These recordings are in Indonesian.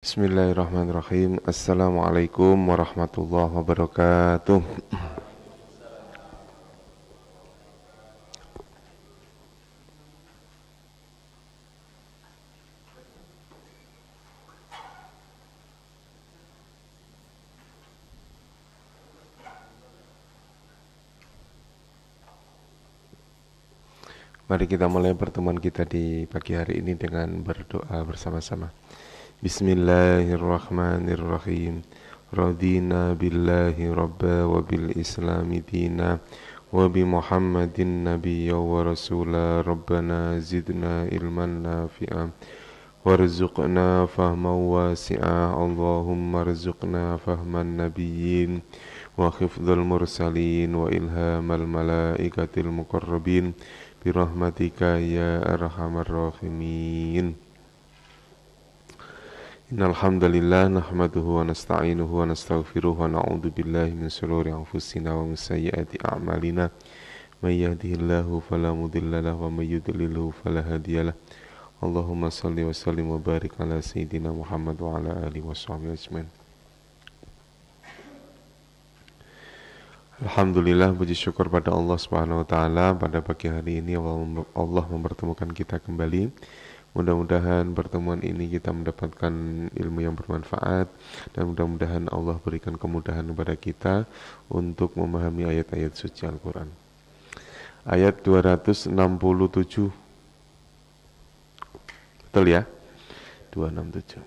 Bismillahirrahmanirrahim. Assalamualaikum warahmatullahi wabarakatuh. Mari kita mulai pertemuan kita di pagi hari ini dengan berdoa bersama-sama. Bismillahirrahmanirrahim. Radina billahi rabba wa bil islami dina wa bi muhammadin nabiyya wa rasula. Rabbana zidna ilman nafi'a warzuqna fahman wasi'a. Allahumma rzuqna fahman nabiyyin wa khifdhal mursalin wa ilhamal malaikatil muqarrabin birahmatika ya arhamar rahimin. Innal hamdalillah nahmaduhu wa nasta'inuhu wa nastaghfiruhu wa na'udzu billahi min shururi anfusina wa min sayyiati a'malina. May yahdihillahu fala mudilla lahu wa may yudlilhu fala hadiyalah. Allahumma shalli wa sallim wa barik ala sayyidina Muhammad wa ala alihi washabbihi ajmain. Alhamdulillah, puji syukur pada Allah Subhanahu wa taala, pada pagi hari ini Allah mempertemukan kita kembali. Mudah-mudahan pertemuan ini kita mendapatkan ilmu yang bermanfaat dan mudah-mudahan Allah berikan kemudahan kepada kita untuk memahami ayat-ayat suci Al-Quran. Ayat 267, betul ya? 267.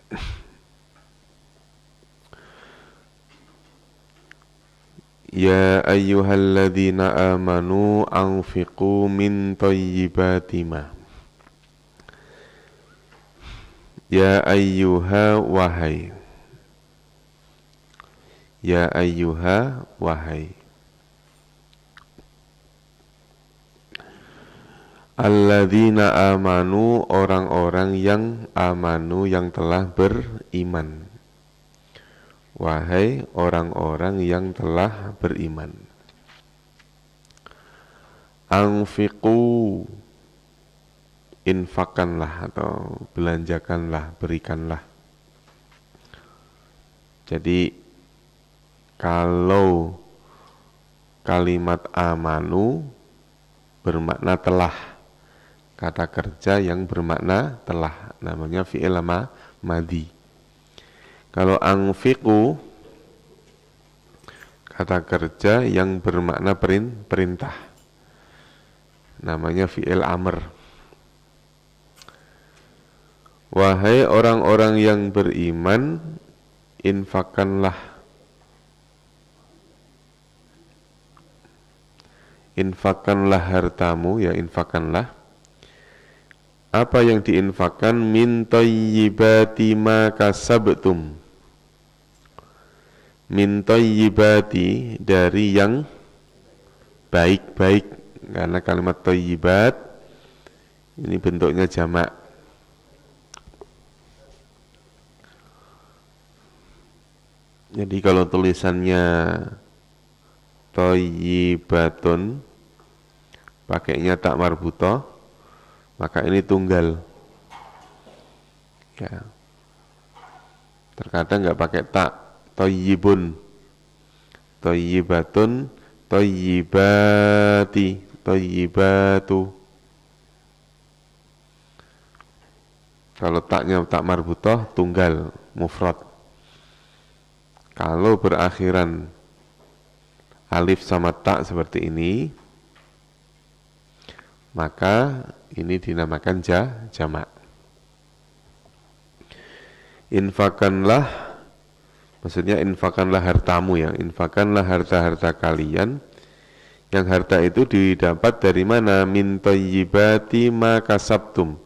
Ya ayyuhalladzina amanu anfiqu min thayyibati ma. Ya ayyuha wahai. Ya ayyuha wahai. Alladzina amanu, orang-orang yang amanu, yang telah beriman. Wahai orang-orang yang telah beriman. Anfiqu, infakkanlah atau belanjakanlah, berikanlah. Jadi kalau kalimat amanu bermakna telah, kata kerja yang bermakna telah namanya fi'il madhi. Kalau anfiqu kata kerja yang bermakna perintah, namanya fi'il amr. Wahai orang-orang yang beriman, infakkanlah. Infakkanlah hartamu, ya infakkanlah. Apa yang diinfakkan? Min thayyibati ma kasabtum. Min thayyibati, dari yang baik-baik. Karena kalimat thayyibat ini bentuknya jamak. Jadi kalau tulisannya thayyibatun pakainya tak marbutoh, maka ini tunggal. Ya. Terkadang nggak pakai tak, thayyibun, thayyibatun, thayyibati, thayyibatu. Kalau taknya tak marbutoh, tunggal, mufrad. Kalau berakhiran alif sama tak seperti ini, maka ini dinamakan jamak. Infakkanlah, maksudnya infakkanlah hartamu, ya. Infakkanlah harta-harta kalian. Yang harta itu didapat dari mana? Min thayyibati ma kasabtum.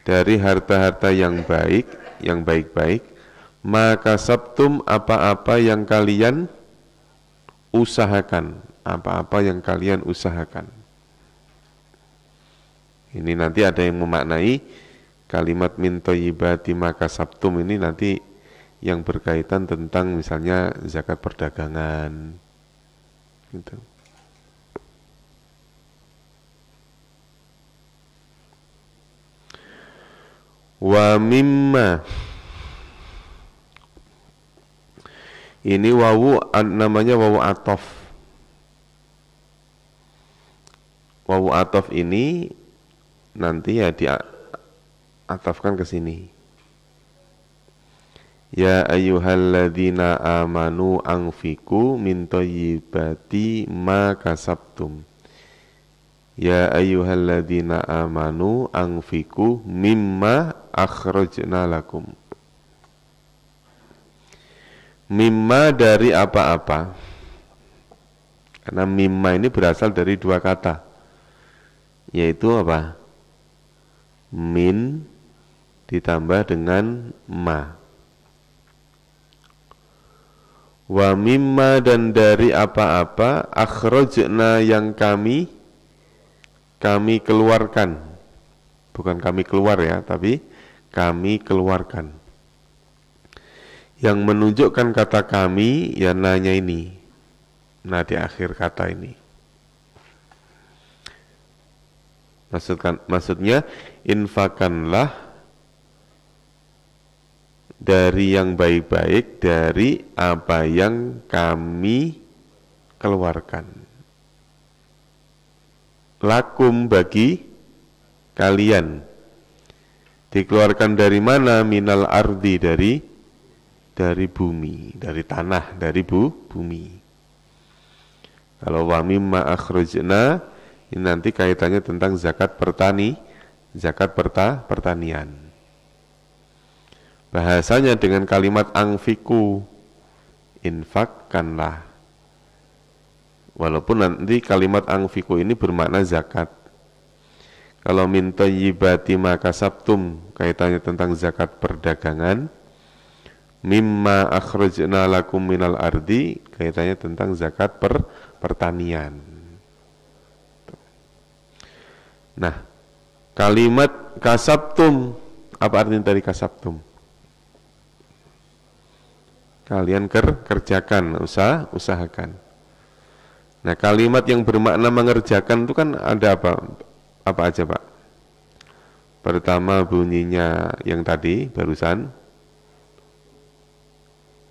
Dari harta-harta yang baik, yang baik-baik. Maka sabtum, apa-apa yang kalian usahakan, apa-apa yang kalian usahakan. Ini nanti ada yang memaknai kalimat min thayyibati maka sabtum ini nanti yang berkaitan tentang misalnya zakat perdagangan, gitu. Wa mimma, Ini namanya wawu atof. Wawu atof ini nanti ya diatafkan ke sini. Ya ayyuhalladzina amanu anfiqu min thayyibati ma kasabtum. Ya ayyuhalladzina amanu anfiqu mimma akhrajna lakum. Mimma dari apa-apa. Karena mimma ini berasal dari dua kata, yaitu apa? Min ditambah dengan ma. Wa mimma dan dari apa-apa akhrajna yang kami keluarkan. Bukan kami keluar ya, tapi kami keluarkan. Yang menunjukkan kata kami ya nanya ini. Nah di akhir kata ini. Maksudnya infakanlah dari yang baik-baik dari apa yang kami keluarkan. Lakum bagi kalian. Dikeluarkan dari mana? Minal ardi dari bumi, dari tanah, dari bumi. Kalau wa mimma akhrajna ini nanti kaitannya tentang zakat pertanian. Bahasanya dengan kalimat angfiku, infakkanlah. Walaupun nanti kalimat angfiku ini bermakna zakat. Kalau min thayyibati ma kasabtum kaitannya tentang zakat perdagangan. Mimma akhrajna lakum minal ardi kaitannya tentang zakat pertanian. Nah, kalimat kasabtum apa artinya dari kasabtum? Kalian kerjakan, usahakan. Nah, kalimat yang bermakna mengerjakan itu kan ada apa? Apa aja, Pak? Pertama bunyinya yang tadi barusan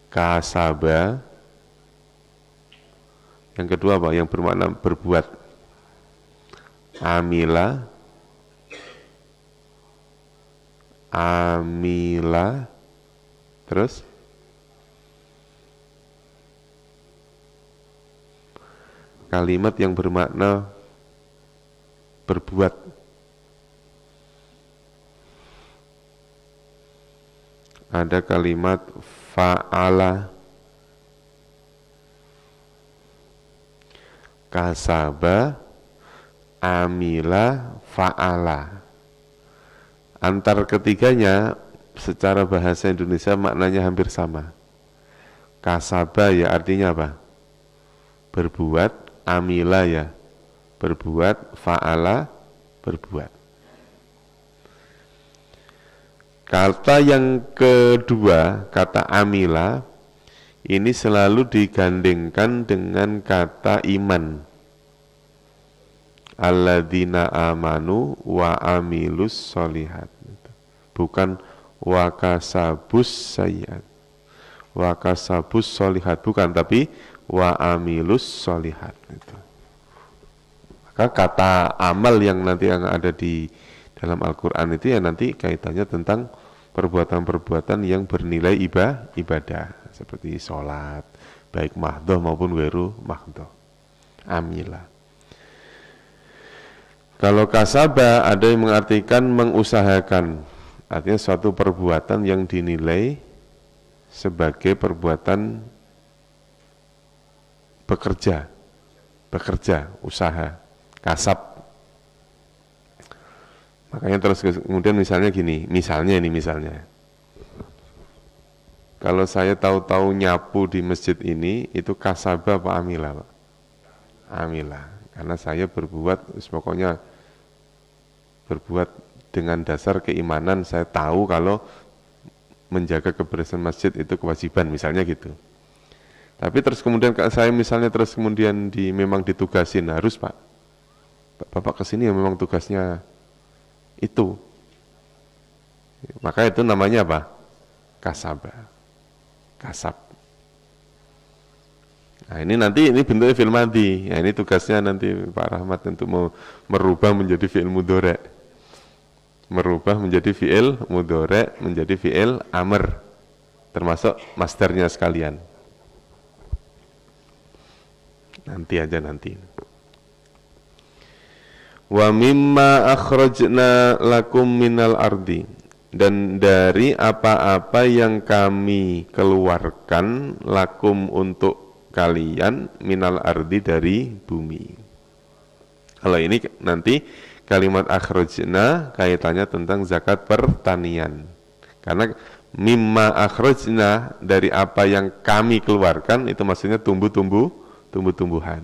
kasaba. Yang kedua apa? Yang bermakna berbuat. Amila. Terus kalimat yang bermakna berbuat. Ada kalimat fa'ala, kasaba, amila, fa'ala. Antar ketiganya secara bahasa Indonesia maknanya hampir sama. Kasaba ya artinya apa? Berbuat, amila ya berbuat, fa'ala berbuat. Kata yang kedua, kata amila, ini selalu digandengkan dengan kata iman. Alladzina amanu wa amilus solihat. Bukan wa kasabus sayyiat. Wa kasabus solihat, bukan, tapi wa amilus solihat. Maka kata amal yang nanti yang ada di dalam Al-Quran itu ya nanti kaitannya tentang perbuatan-perbuatan yang bernilai ibadah seperti sholat, baik mahdoh maupun weru mahdoh. Amila. Kalau kasaba ada yang mengartikan mengusahakan, artinya suatu perbuatan yang dinilai sebagai perbuatan bekerja, usaha, kasab. Makanya terus kemudian misalnya gini, misalnya. Kalau saya tahu-tahu nyapu di masjid ini, itu kasaba apa amila, Pak? Amila. Karena saya pokoknya berbuat dengan dasar keimanan, saya tahu kalau menjaga kebersihan masjid itu kewajiban, misalnya gitu. Tapi terus kemudian saya memang ditugasin, harus Pak, Bapak kesini ya memang tugasnya itu, maka itu namanya apa? Kasab. Nah, ini nanti ini bentuknya fi'il madhi. Nah, ini tugasnya nanti Pak Rahmat untuk merubah menjadi fi'il mudhari'. Merubah menjadi fi'il mudhari', menjadi fi'il amr. Termasuk masternya sekalian. Nanti aja nanti. Wa mimma akhrajna lakum minal ardi, dan dari apa-apa yang kami keluarkan lakum untuk kalian minal ardi dari bumi. Kalau ini nanti kalimat akhrajna kaitannya tentang zakat pertanian. Karena mimma akhrajna, dari apa yang kami keluarkan, itu maksudnya tumbuh-tumbuhan.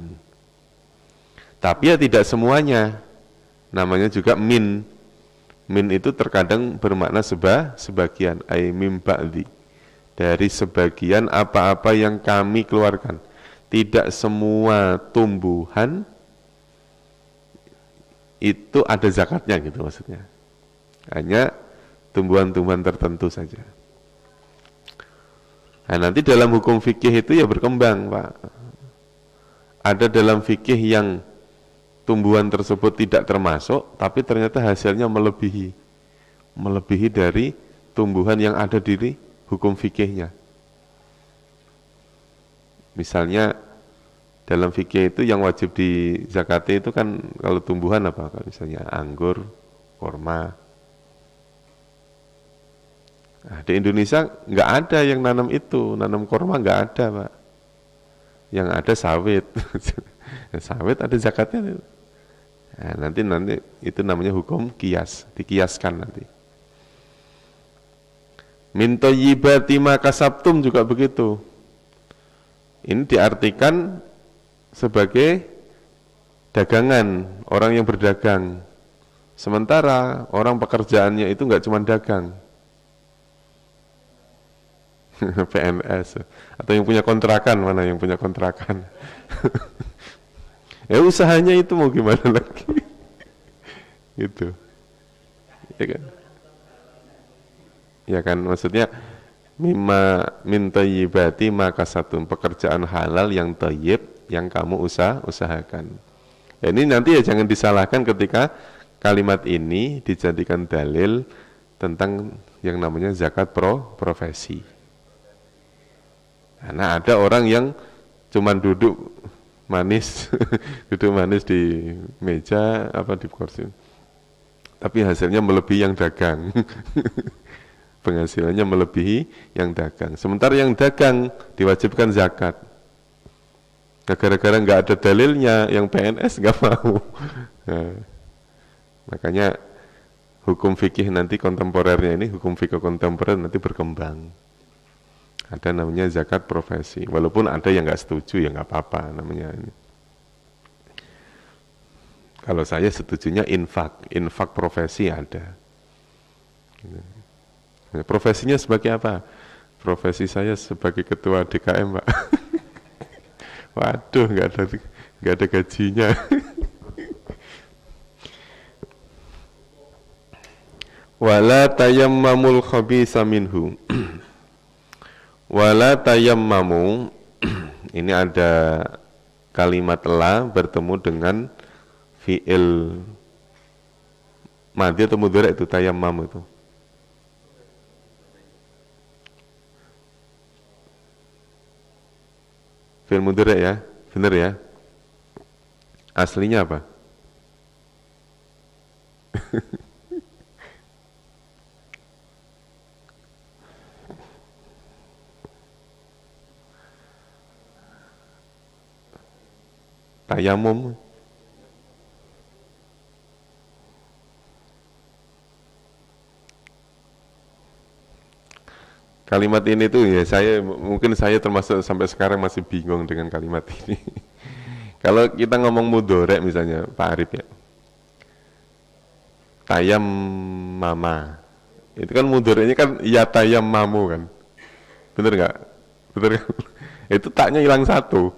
Tapi ya tidak semuanya. Namanya juga min. Min itu terkadang bermakna sebagian, ay mim ba'di, dari sebagian apa-apa yang kami keluarkan. Tidak semua tumbuhan itu ada zakatnya gitu maksudnya. Hanya tumbuhan-tumbuhan tertentu saja. Nah, nanti dalam hukum fikih itu ya berkembang, Pak. Ada dalam fikih yang tumbuhan tersebut tidak termasuk, tapi ternyata hasilnya melebihi dari tumbuhan yang ada di hukum fikihnya. Misalnya dalam fikih itu yang wajib di zakati itu kan kalau tumbuhan apa? Misalnya anggur, korma. Nah, di Indonesia nggak ada yang nanam itu, nanam korma nggak ada, Pak. Yang ada sawit. Sawit ada zakatnya. Nah, nanti itu namanya hukum kias, dikiaskan nanti. Min thayyibati ma kasabtum juga begitu. Ini diartikan sebagai dagangan, orang yang berdagang. Sementara orang pekerjaannya itu nggak cuma dagang. PNS atau yang punya kontrakan, mana yang punya kontrakan? Ya usahanya itu mau gimana lagi? Gitu. Ya kan? Ya kan, maksudnya min thayyibati ma kasabtum, pekerjaan halal yang thayyib yang kamu usahakan. Ya, ini nanti ya jangan disalahkan ketika kalimat ini dijadikan dalil tentang yang namanya zakat profesi. Karena ada orang yang cuman duduk manis di meja apa di kursi, tapi hasilnya melebihi yang dagang. Penghasilannya melebihi yang dagang, sementara yang dagang diwajibkan zakat. Nah, gara-gara nggak ada dalilnya, yang PNS nggak mau. Nah, makanya hukum fikih nanti kontemporernya ini, hukum fikih kontemporer nanti berkembang. Ada namanya zakat profesi, walaupun ada yang nggak setuju ya nggak apa-apa namanya ini. Kalau saya setujunya infak profesi ada. Profesinya sebagai apa? Profesi saya sebagai ketua DKM, Pak. Waduh, nggak ada gajinya. Wala tayammamul khabisa minhu. Wala tayammamu. Ini ada kalimat la bertemu dengan fi'il madhi atau mudhari' itu tayammam itu. Fi'il mudhari' ya, benar ya. Aslinya apa? Tayamum. Kalimat ini tuh ya mungkin saya termasuk sampai sekarang masih bingung dengan kalimat ini. Kalau kita ngomong mudhari' misalnya Pak Arif ya, tayam mama, itu kan mudhari'nya kan ya tayam mamu kan, bener nggak? Bener kan? Itu taknya hilang satu.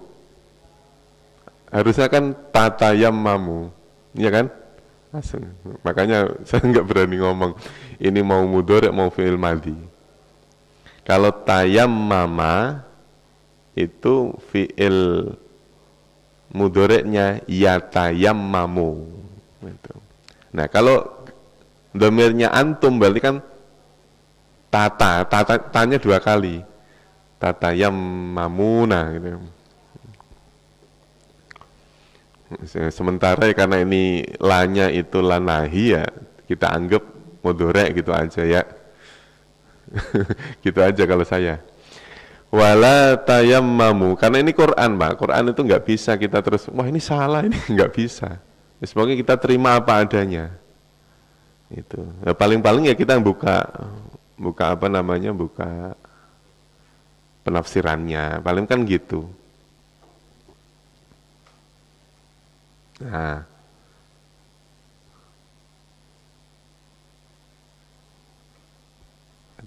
Harusnya kan tatayam mamu, iya kan? Makanya saya nggak berani ngomong ini mau mudhari' mau fi'il madhi. Kalau tayam mama itu fi'il mudhoreknya yatayammamu. Gitu. Nah, kalau dhamirnya antum berarti kan tanya dua kali. Tatayammamuna gitu. Sementara karena ini lanya itu lanahi ya, kita anggap mudhorek gitu aja ya. Gitu aja kalau saya. Wala tayammamu, karena ini Quran Pak. Quran itu nggak bisa kita terus, wah ini salah, ini nggak bisa. Semoga kita terima apa adanya. Itu. Ya, paling-paling ya kita buka apa namanya, buka penafsirannya. Paling kan gitu. Nah,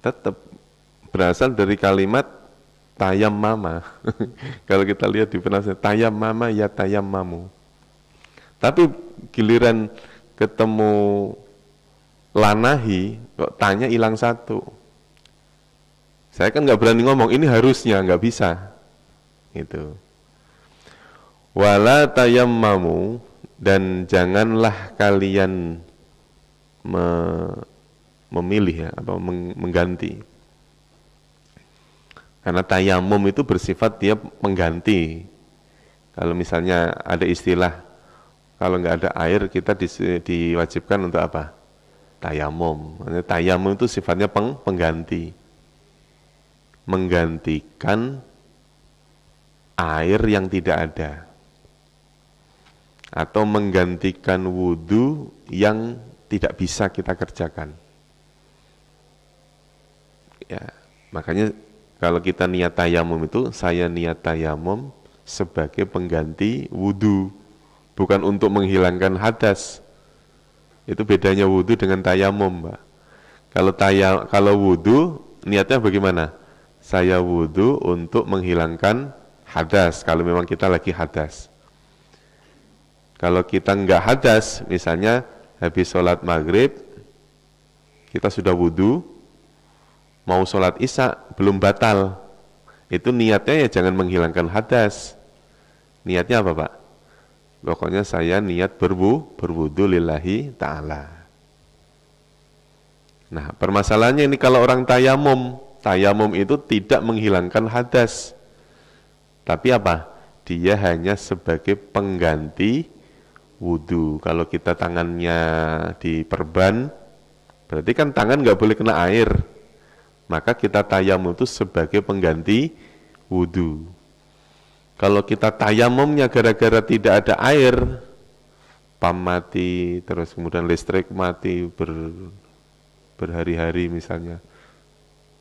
tetap berasal dari kalimat tayam mama. Kalau kita lihat di penafsiran tayam mama ya tayam mamu. Tapi giliran ketemu lanahi kok tanya hilang satu. Saya kan nggak berani ngomong ini harusnya, nggak bisa. Gitu. Wala tayammamu, dan janganlah kalian memilih ya, atau mengganti. Karena tayamum itu bersifat dia pengganti. Kalau misalnya ada istilah, kalau nggak ada air kita diwajibkan untuk apa? Tayamum. Tayamum itu sifatnya pengganti. Menggantikan air yang tidak ada. Atau menggantikan wudhu yang tidak bisa kita kerjakan. Ya, makanya kalau kita niat tayamum itu, saya niat tayamum sebagai pengganti wudhu, bukan untuk menghilangkan hadas. Itu bedanya wudhu dengan tayamum, Mbak. Kalau wudhu niatnya bagaimana? Saya wudhu untuk menghilangkan hadas, kalau memang kita lagi hadas. Kalau kita enggak hadas, misalnya habis sholat maghrib, kita sudah wudhu, mau sholat isya, belum batal. Itu niatnya ya jangan menghilangkan hadas. Niatnya apa Pak? Pokoknya saya niat berwudhu lillahi ta'ala. Nah permasalahannya ini kalau orang tayamum itu tidak menghilangkan hadas. Tapi apa? Dia hanya sebagai pengganti wudhu. Kalau kita tangannya diperban, berarti kan tangan nggak boleh kena air. Maka kita tayamum itu sebagai pengganti wudhu. Kalau kita tayamumnya gara-gara tidak ada air, pam mati, terus kemudian listrik mati berhari-hari misalnya,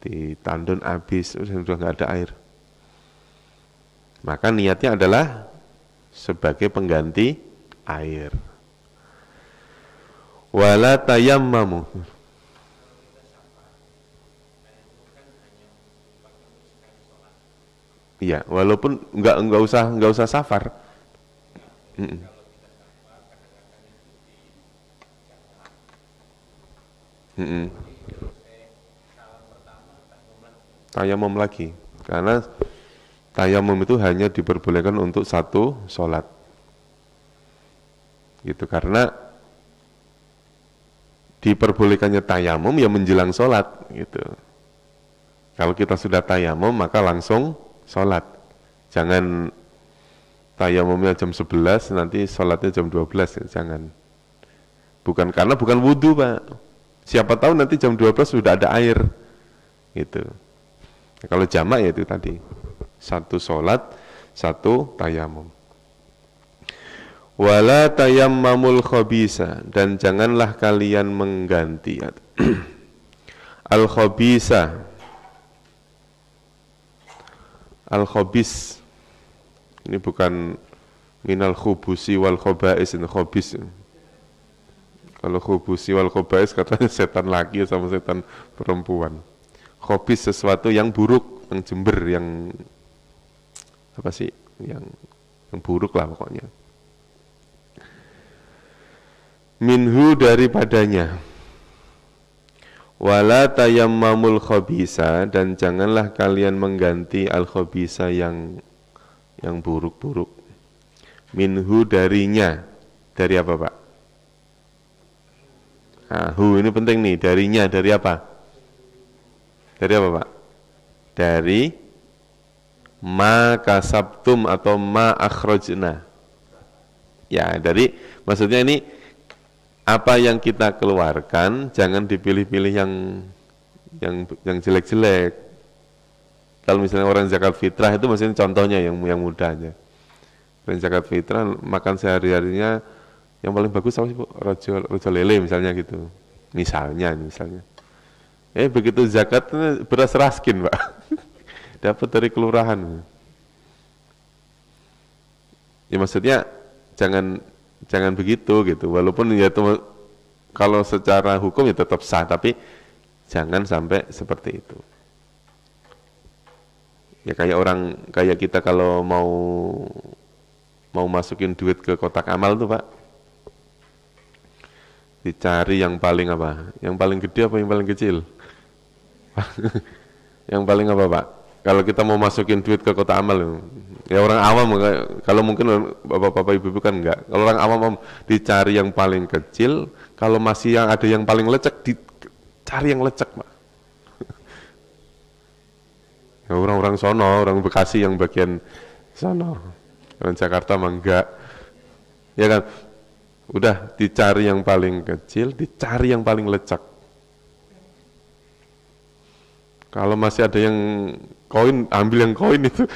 di tandon habis, sudah nggak ada air. Maka niatnya adalah sebagai pengganti air. Wala tayammamu. Iya, walaupun nggak usah safar. Tayamum lagi, karena tayamum itu hanya diperbolehkan untuk satu sholat. Gitu, karena diperbolehkannya tayamum ya menjelang sholat gitu. Kalau kita sudah tayamum maka langsung sholat. Jangan tayamumnya jam 11 nanti sholatnya jam 12 ya, jangan. Bukan wudhu Pak. Siapa tahu nanti jam 12 sudah ada air gitu. Nah, kalau jamak ya itu tadi, satu sholat, satu tayamum. Wala tayammamul khabisa, dan janganlah kalian mengganti al khabisa. Al khabis ini bukan minal khubusi wal khabais, ini khabis. Kalau khubusi wal khabais katanya setan laki sama setan perempuan. Khabis sesuatu yang buruk, yang jember, yang apa sih? Yang buruk lah pokoknya. Minhu, daripadanya. Wala tayammamul khabisa, dan janganlah kalian mengganti al khabisa yang buruk-buruk. Minhu darinya. Dari apa, Pak? Nah, hu ini penting nih, darinya dari apa? Dari apa, Pak? Dari ma kasabtum atau ma akhrajna. Ya, dari maksudnya ini apa yang kita keluarkan jangan dipilih-pilih yang jelek-jelek. Kalau misalnya orang zakat fitrah itu maksudnya contohnya yang mudah aja. Orang zakat fitrah makan sehari-harinya yang paling bagus apa sih, Bu? Rojo lele misalnya gitu. Misalnya. Begitu zakat beras raskin, Pak. Dapat dari kelurahan. Ya maksudnya jangan begitu gitu. Walaupun ya itu kalau secara hukum ya tetap sah, tapi jangan sampai seperti itu. Ya kayak kita kalau mau masukin duit ke kotak amal tuh, Pak. Dicari yang paling apa? Yang paling gede apa yang paling kecil? Yang paling apa, Pak? Kalau kita mau masukin duit ke kotak amal, ya orang awam, kalau mungkin bapak-bapak ibu-ibu kan enggak. Kalau orang awam dicari yang paling kecil, kalau masih ada yang paling lecek, dicari yang lecek, Pak. Ya, orang-orang sono, orang Bekasi yang bagian sono, orang Jakarta mah enggak. Ya kan? Udah dicari yang paling kecil, dicari yang paling lecek. Kalau masih ada yang koin, ambil yang koin itu.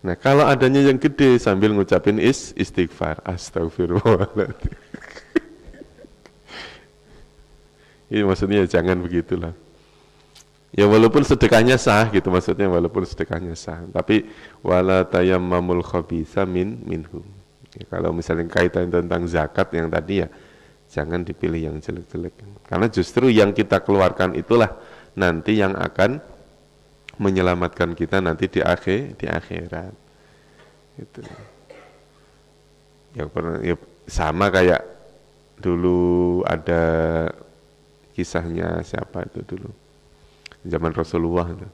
Nah, kalau adanya yang gede sambil ngucapin istighfar, astagfirullahaladzim. Ini maksudnya jangan begitulah. Ya walaupun sedekahnya sah gitu, maksudnya walaupun sedekahnya sah, tapi wala tayammamul khabitha minhu. Ya, kalau misalnya kaitan tentang zakat yang tadi ya jangan dipilih yang jelek-jelek. Karena justru yang kita keluarkan itulah nanti yang akan menyelamatkan kita nanti di akhirat. Itu. Ya sama kayak dulu ada kisahnya siapa itu dulu. Zaman Rasulullah itu.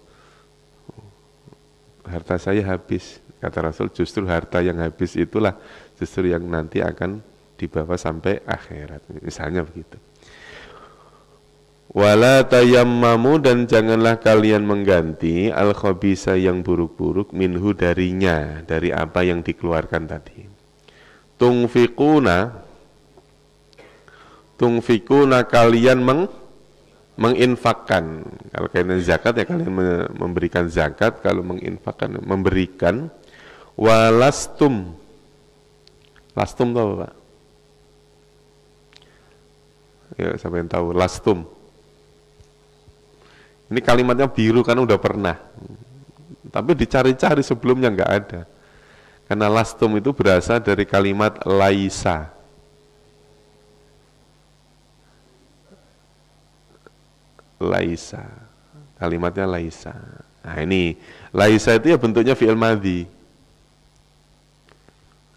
Harta saya habis, kata Rasul, justru harta yang habis itulah justru yang nanti akan dibawa sampai akhirat. Misalnya begitu. Wala tayammamu, dan janganlah kalian mengganti al-khabisa yang buruk-buruk minhu darinya, dari apa yang dikeluarkan tadi. Tungfikuna kalian menginfakkan. Kalau kalian zakat ya kalian memberikan zakat, kalau menginfakkan memberikan. Walastum. Lastum tahu, Pak? Ya, siapa yang tahu lastum? Ini kalimatnya biru kan udah pernah, tapi dicari-cari sebelumnya nggak ada. Karena lastum itu berasal dari kalimat laisa. Laisa, kalimatnya laisa. Nah ini laisa itu ya bentuknya fi'il madhi.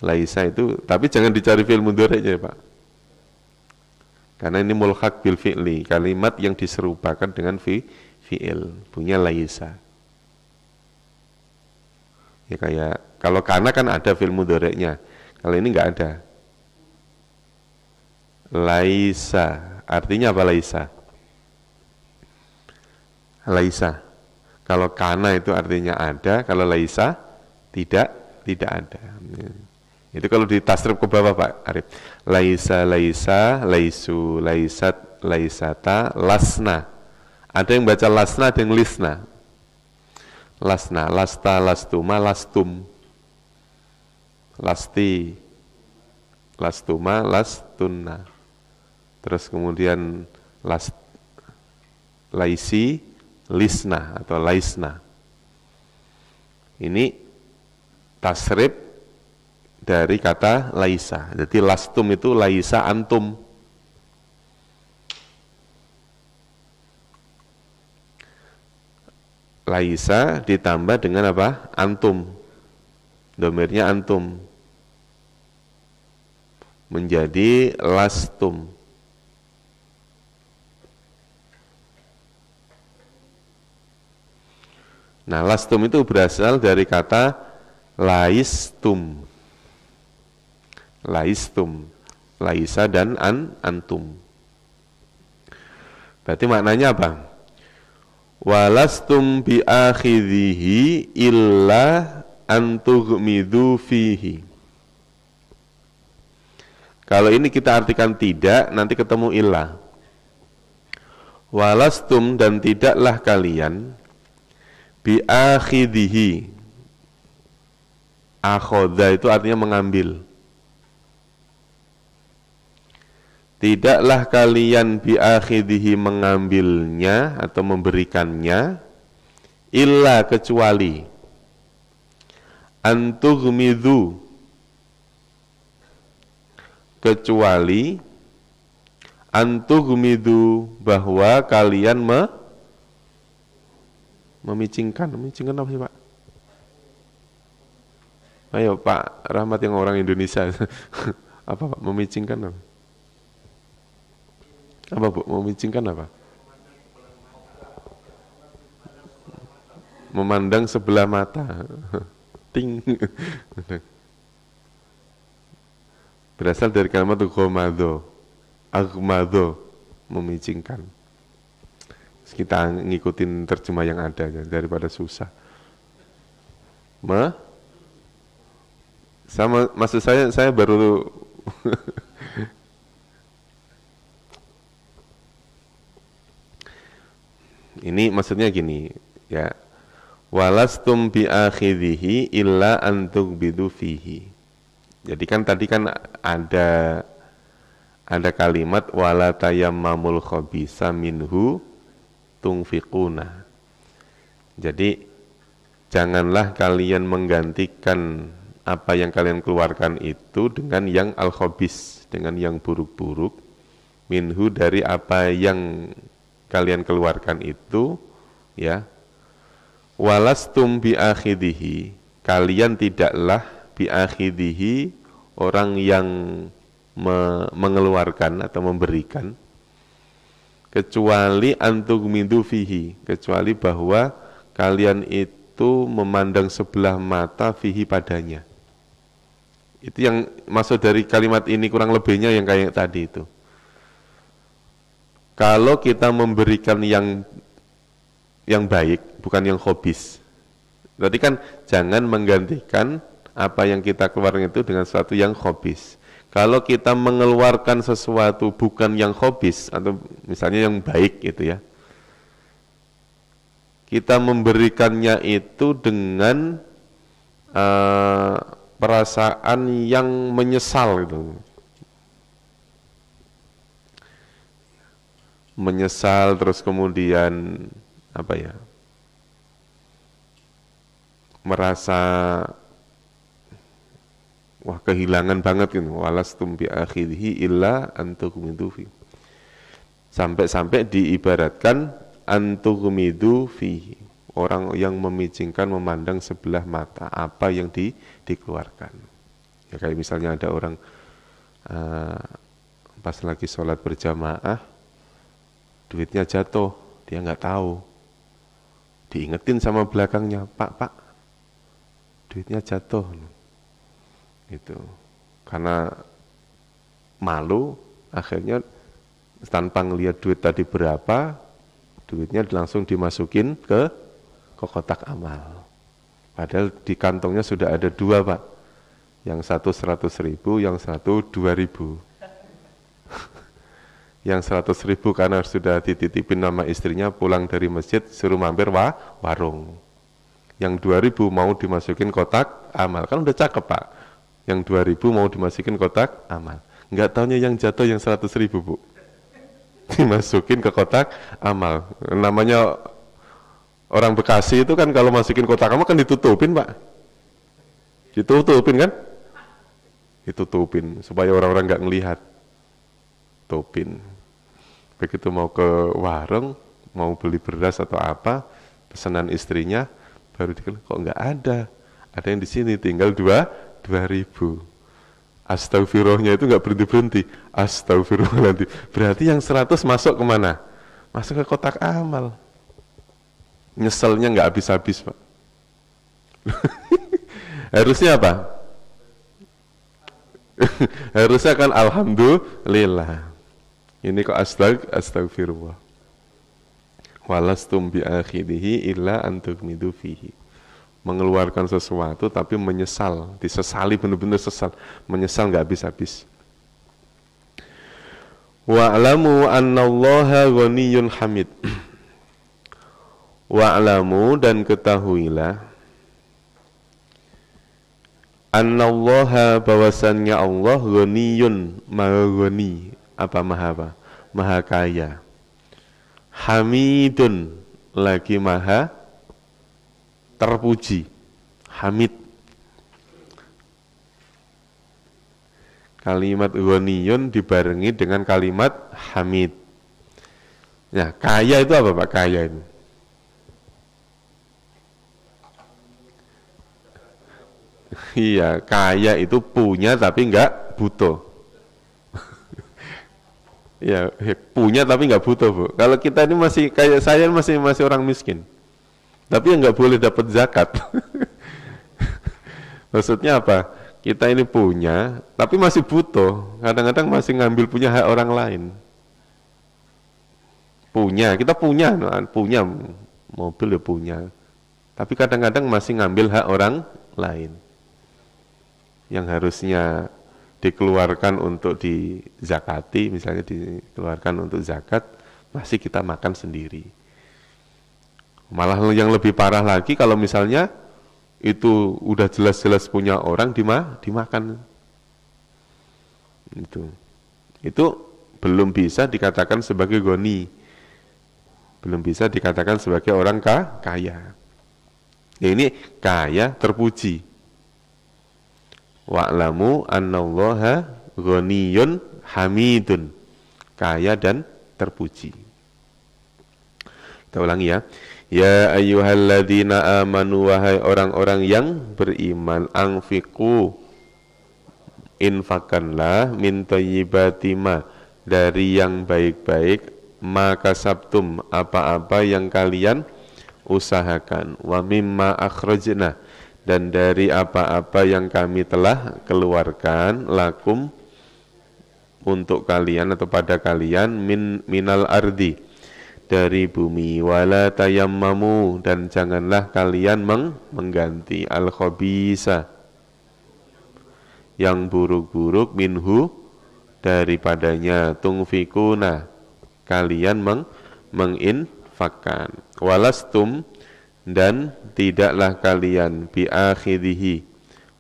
Laisa itu, tapi jangan dicari fi'il mudhari' ya, Pak. Karena ini mulhaq bil fi'li, kalimat yang diserupakan dengan fi'il, punya laisa. Ya kayak kalau kana kan ada fi'il mudhari'nya. Kalau ini enggak ada. Laisa, artinya apa laisa? Laisa. Kalau kana itu artinya ada, kalau laisa tidak ada. Itu kalau ditasrif ke bawah, Pak Arif. Laisa, laisu, laisat, laisata, lasna. Ada yang baca lasna, ada yang lisna. Lasna, lasta, lastuma, lastum. Lasti, lastuma, lastunna. Terus kemudian laisi, lisna atau laisna. Ini tasrif dari kata laisa. Jadi lastum itu laisa antum. Laisa ditambah dengan apa? Antum. Domirnya antum. Menjadi lastum. Nah, lastum itu berasal dari kata laistum. Laistum, laisa dan antum. Berarti maknanya apa? Walastum bi akhidhihi illa antughmidu fihi. Kalau ini kita artikan tidak, nanti ketemu illah. Walastum, dan tidaklah kalian bi akhidhihi. Akhoda itu artinya mengambil. Tidaklah kalian bi akhidhihi mengambilnya atau memberikannya, illa kecuali antughmidu, kecuali antughmidu, bahwa kalian memicingkan apa sih Pak? Ayo Pak Rahmat yang orang Indonesia. Apa Pak? Memicingkan apa? Apa Bu? Memicingkan apa? Memandang sebelah mata. Ting. Berasal dari kalimat ghomado. Aghmado, memicingkan. Kita ngikutin terjemah yang ada daripada susah. Sama maksud saya baru ini maksudnya gini, ya. Walastum bi akhidhihi illa antughbidu fihi. Jadi kan tadi kan ada kalimat wala tayammamul khabisa minhu tunfiquna. Jadi janganlah kalian menggantikan apa yang kalian keluarkan itu dengan yang al-khabis, dengan yang buruk-buruk, minhu, dari apa yang kalian keluarkan itu, ya. Walastum bi akhidhihi, kalian tidaklah bi akhidhihi, orang yang mengeluarkan atau memberikan, kecuali antughmidu fihi, kecuali bahwa kalian itu memandang sebelah mata fihi, padanya. Itu yang maksud dari kalimat ini kurang lebihnya yang kayak tadi itu. Kalau kita memberikan yang baik, bukan yang khobis. Berarti kan jangan menggantikan apa yang kita keluarkan itu dengan sesuatu yang khobis. Kalau kita mengeluarkan sesuatu bukan yang khobis, atau misalnya yang baik gitu ya, kita memberikannya itu dengan perasaan yang menyesal gitu. Menyesal, terus kemudian apa ya, merasa wah kehilangan banget gitu. Walastum bi akhidhi illa antughmidu fi. Sampai diibaratkan antughmidu fi, orang yang memicingkan, memandang sebelah mata apa yang dikeluarkan. Ya kayak misalnya ada orang pas lagi sholat berjamaah, duitnya jatuh, dia nggak tahu. Diingetin sama belakangnya, Pak, duitnya jatuh. Gitu. Karena malu, akhirnya tanpa ngelihat duit tadi berapa, duitnya langsung dimasukin ke kotak amal. Padahal di kantongnya sudah ada dua, Pak. Yang satu 100.000, yang satu 2.000. Yang 100.000 karena sudah dititipin nama istrinya, pulang dari masjid suruh mampir warung. Yang 2.000 mau dimasukin kotak amal, kan udah cakep Pak. Yang 2.000 mau dimasukin kotak amal. Nggak taunya yang jatuh yang 100.000 Bu. Dimasukin ke kotak amal. Namanya orang Bekasi itu kan kalau masukin kotak amal kan ditutupin Pak. Ditutupin kan? Ditutupin supaya orang-orang nggak ngelihat. Tupin. Begitu mau ke warung, mau beli beras atau apa, pesanan istrinya, baru dikira kok nggak ada. Ada yang di sini tinggal 2.000. Astagfirullahnya itu nggak berhenti-berhenti. Astagfirullahaladzim. Berarti yang 100 masuk kemana? Masuk ke kotak amal. Nyeselnya nggak habis-habis, Pak. Harusnya apa? Harusnya kan alhamdulillah. Ini kok astagfirullah. Walastum bi akhirihi illa antughmidu fihi. Mengeluarkan sesuatu tapi menyesal, disesali, benar-benar sesal, menyesal nggak habis-habis. Wa'lamu annallaha ghaniyyun hamid. Wa'lamu, dan ketahuilah, annallaha, bahwasannya Allah, ghaniyun, maha ghani, maha kaya, hamidun, lagi maha terpuji, hamid. Kalimat ghaniyun dibarengi dengan kalimat hamid. Nah, kaya itu apa, Pak? Kaya itu iya, kaya itu punya tapi enggak butuh. Ya, punya tapi enggak butuh, Bu. Kalau kita ini masih kayak saya masih orang miskin. Tapi yang enggak boleh dapat zakat. Maksudnya apa? Kita ini punya tapi masih butuh. Kadang-kadang masih ngambil punya hak orang lain. Kita punya mobil ya punya. Tapi kadang-kadang masih ngambil hak orang lain. Yang harusnya dikeluarkan untuk dizakati, misalnya dikeluarkan untuk zakat, masih kita makan sendiri. Malah yang lebih parah lagi kalau misalnya itu udah jelas-jelas punya orang dimakan. Itu belum bisa dikatakan sebagai goni, belum bisa dikatakan sebagai orang kaya. Ya, ini kaya terpuji. Wa'lamu annallaha ghaniyun hamidun, kaya dan terpuji. Kita ulangi ya. Ya ayyuhalladzina amanu, wahai orang-orang yang beriman, anfiqu, infakkanlah, min thayyibati ma, dari yang baik-baik, maka sabtum, apa-apa yang kalian usahakan, wa mimma akhrajna, dan dari apa-apa yang kami telah keluarkan, lakum, untuk kalian atau pada kalian, minal ardi, dari bumi, wala tayammamu, dan janganlah kalian mengganti, al khabisa, yang buruk-buruk, minhu, daripadanya, tungfikuna, kalian menginfakkan, walastum, dan tidaklah kalian, biakhidhihi,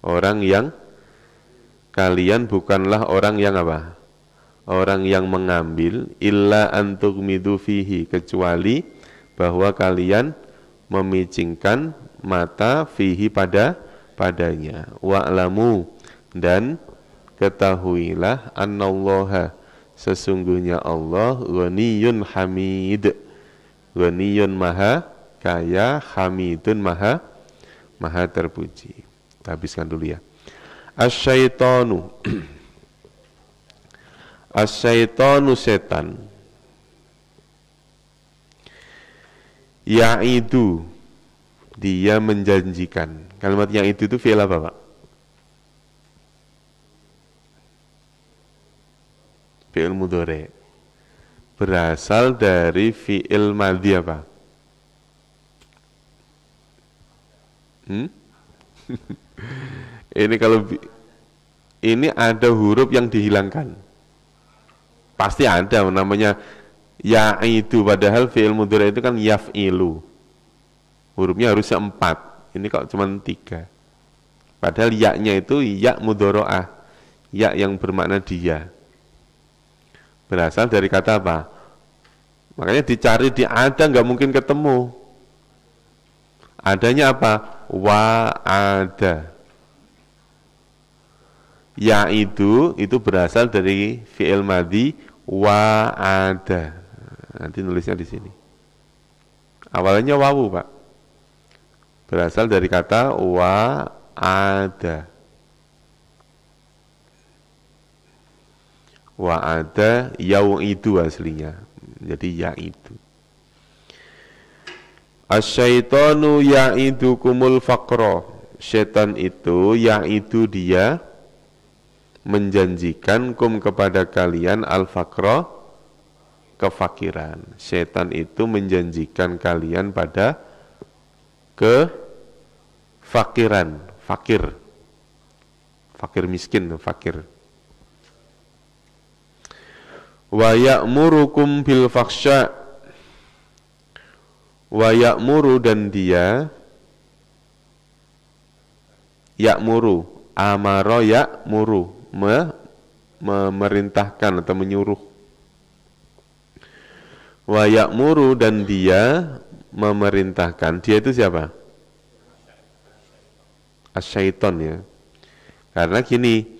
orang yang, kalian bukanlah orang yang apa? Orang yang mengambil, illa antughmidu fihi, kecuali bahwa kalian memicingkan mata, fihi, padanya. Wa'lamu, dan ketahuilah, annallaha, sesungguhnya Allah, ghaniyun hamid, ghaniyun maha kaya, hamidun maha terpuji. Kita habiskan dulu ya. Asyaitonu Asyaitonu, setan, ya'idu, dia menjanjikan. Kalimat ya'idu itu fi'il apa, Pak? Fi'il mudhari. Berasal dari fi'il madhi apa? Ini kalau ini ada huruf yang dihilangkan. Pasti ada namanya ya'idu, padahal fi'il mudhari itu kan yaf'ilu. Hurufnya harusnya 4. Ini kok cuma 3. Padahal ya-nya itu ya mudhoro'ah, ya yang bermakna dia. Berasal dari kata apa? Makanya dicari di ada, nggak mungkin ketemu. Adanya apa? Wa'ada. Ya'idu itu berasal dari fi'il madhi wa'ada. Nanti nulisnya di sini. Awalnya wawu, Pak. Berasal dari kata wa'ada. Wa'ada yau'idu aslinya. Jadi ya'idu. Asyaitonu ya'idukumul faqra. Setan itu ya'idu dia menjanjikan kum kepada kalian al-faqra, kefakiran. Setan itu menjanjikan kalian pada kefakiran, fakir. Fakir miskin, fakir. Wa ya'murukum bil fakhsya. Wa ya'muru dan dia ya'muru, amara ya'muru, memerintahkan atau menyuruh. Wa ya'muru dan dia memerintahkan. Dia itu siapa? Asyaiton ya. Karena gini,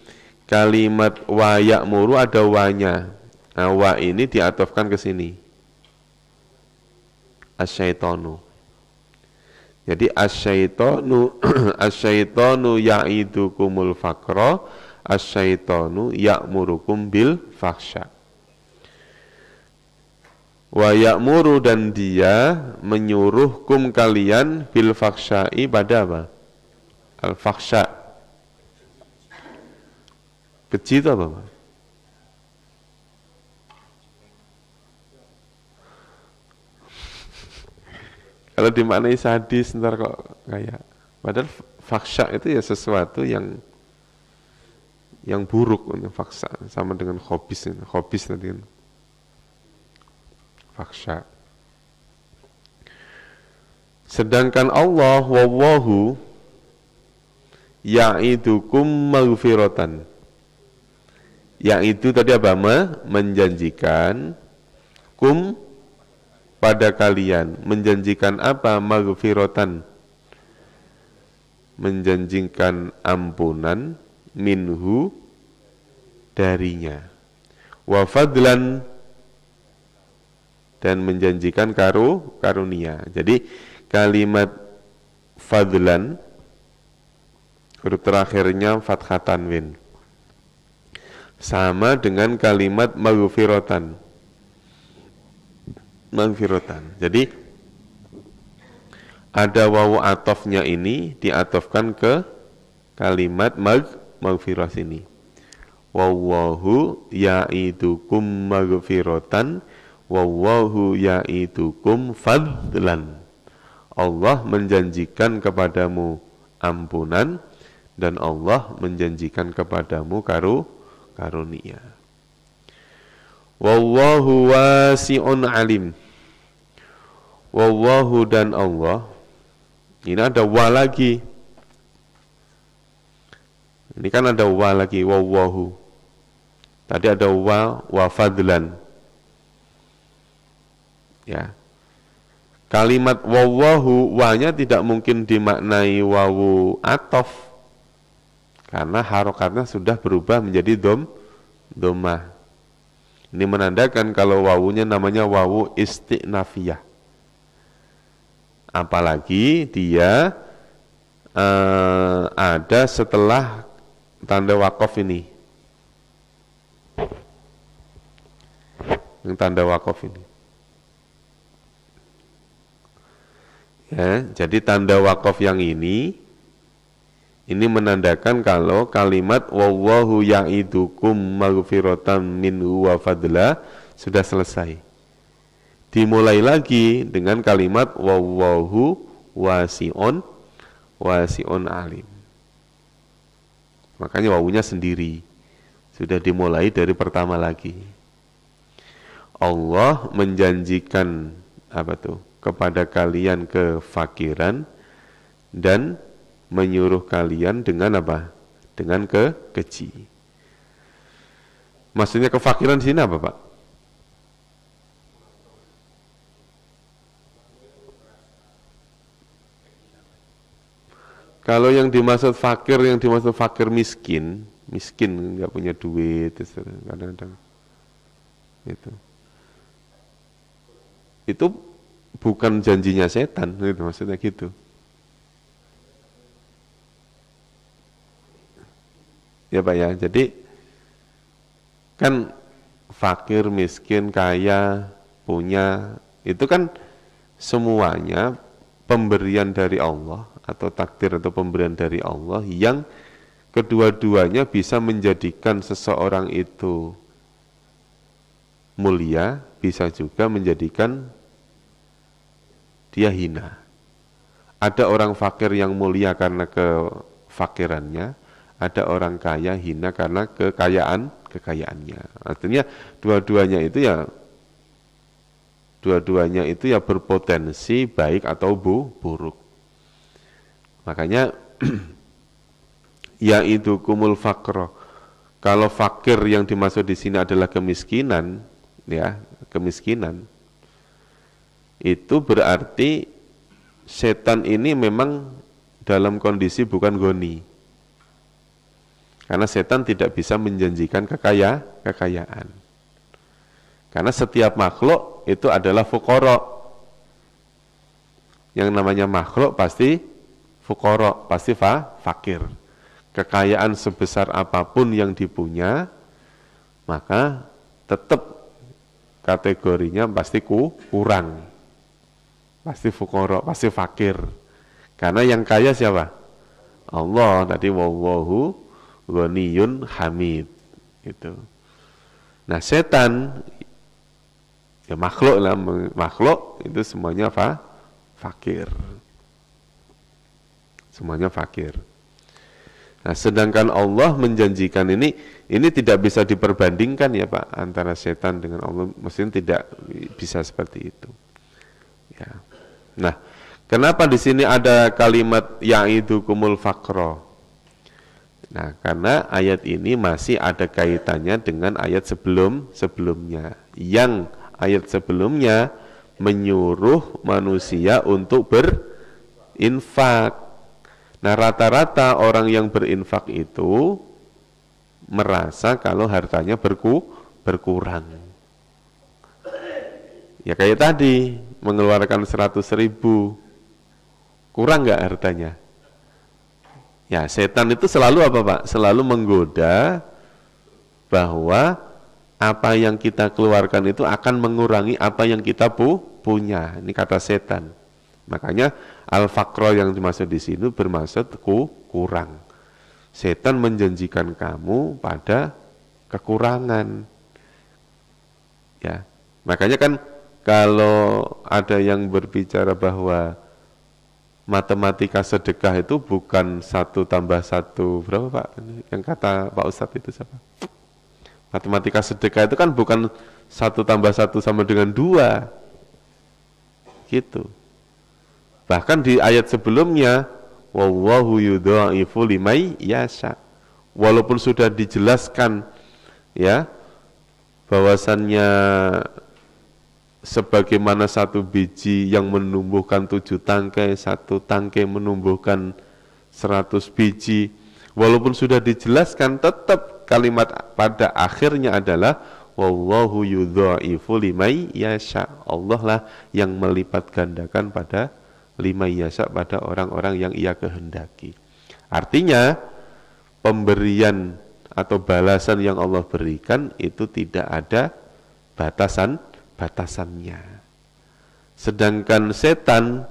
kalimat wa ya'muru ada wa-nya. Nah, wa ini diatofkan ke sini. Asyaitonu. Jadi asyaitonu asyaitonu ya'idukumul faqra, asyaitonu ya'murukum bil fakhsya. Wa ya'muru dan dia menyuruh kum kalian bil fakhsya'i pada apa? Al fakhsya. Keji itu apa, Pak? Kalau dimaknai sadis ntar kok kayak, padahal fakhsya itu ya sesuatu yang buruk. Fakhsya sama dengan khobis nanti kan fakhsya. Sedangkan Allah wallahu ya'idukum maghfiratan. Yang itu tadi apa? Menjanjikan kum pada kalian. Menjanjikan apa? Maghfiratan, menjanjikan ampunan, minhu, darinya. Wa fadlan, dan menjanjikan karunia. Jadi kalimat fadlan huruf terakhirnya fathatan win, sama dengan kalimat maghfiratan. Jadi ada wawu atofnya ini diatofkan ke kalimat maghfirah sini. Wallahu ya'idukum maghfiratan, wallahu ya'idukum fadlan. Allah menjanjikan kepadamu ampunan dan Allah menjanjikan kepadamu karunia. Wallahu wasi'un alim. Wallahu dan Allah. Ini ada wa lagi. Ini kan ada wa lagi, wallahu. Tadi ada wa fadlan. Ya. Kalimat wallahu, wa-nya tidak mungkin dimaknai wawu atof. Karena harokatnya sudah berubah menjadi dhammah. Ini menandakan kalau wawunya namanya wawu isti'nafiyah. Apalagi dia ada setelah tanda wakof ini. Yang tanda wakof ini. Ya, jadi tanda wakof yang ini menandakan kalau kalimat wallahu ya'idukum maghfiratan minhu wa fadla sudah selesai. Dimulai lagi dengan kalimat wallahu wasi'un alim. Makanya wawunya sendiri. Sudah dimulai dari pertama lagi. Allah menjanjikan kepada kalian kefakiran dan menyuruh kalian dengan apa? Dengan keji. Maksudnya kefakiran di sini apa, Pak? Kalau yang dimaksud fakir miskin nggak punya duit, kadang-kadang itu bukan janjinya setan, gitu, maksudnya gitu. Ya Pak ya, jadi kan fakir, miskin, kaya, punya, itu kan semuanya pemberian dari Allah atau takdir atau pemberian dari Allah yang kedua-duanya bisa menjadikan seseorang itu mulia, bisa juga menjadikan dia hina. Ada orang fakir yang mulia karena kefakirannya, ada orang kaya hina karena kekayaannya. Artinya dua-duanya itu ya berpotensi baik atau buruk. Makanya yaitu kumul fakro. Kalau fakir yang dimaksud di sini adalah kemiskinan, ya, kemiskinan. Itu berarti setan ini memang dalam kondisi bukan goni. Karena setan tidak bisa menjanjikan kekayaan. Karena setiap makhluk itu adalah fuqara. Yang namanya makhluk pasti fuqara, pasti fakir. Kekayaan sebesar apapun yang dipunya, maka tetap kategorinya pasti kurang. Pasti fuqara, pasti fakir. Karena yang kaya siapa? Allah. Tadi wallahu ghaniyun hamid. Itu. Nah, setan ya makhluk lah, makhluk itu semuanya fakir. Semuanya fakir. Nah, sedangkan Allah menjanjikan ini tidak bisa diperbandingkan ya Pak, antara setan dengan Allah, mestinya tidak bisa seperti itu. Ya. Nah, kenapa di sini ada kalimat ya'idukumul faqra? Nah, karena ayat ini masih ada kaitannya dengan ayat sebelumnya. Yang ayat sebelumnya menyuruh manusia untuk berinfak. Nah, rata-rata orang yang berinfak itu merasa kalau hartanya berkurang. Ya kayak tadi, mengeluarkan 100.000, kurang nggak hartanya? Ya, setan itu selalu apa Pak? Selalu menggoda bahwa apa yang kita keluarkan itu akan mengurangi apa yang kita punya. Ini kata setan. Makanya al-faqra yang dimaksud di sini bermaksud kurang. Setan menjanjikan kamu pada kekurangan. Ya. Makanya kan kalau ada yang berbicara bahwa matematika sedekah itu bukan 1 tambah 1, berapa Pak? Yang kata Pak Ustadz itu siapa? Matematika sedekah itu kan bukan 1 tambah 1 sama dengan 2. Gitu. Bahkan di ayat sebelumnya, wallahu yudha'ifu liman yasha. Walaupun sudah dijelaskan ya bahwasannya sebagaimana 1 biji yang menumbuhkan 7 tangkai, 1 tangkai menumbuhkan 100 biji. Walaupun sudah dijelaskan, tetap kalimat pada akhirnya adalah wallahu yudha'ifu liman yasha. Allah lah yang melipat gandakan pada liman yasha, pada orang-orang yang ia kehendaki. Artinya pemberian atau balasan yang Allah berikan itu tidak ada batasannya. Sedangkan setan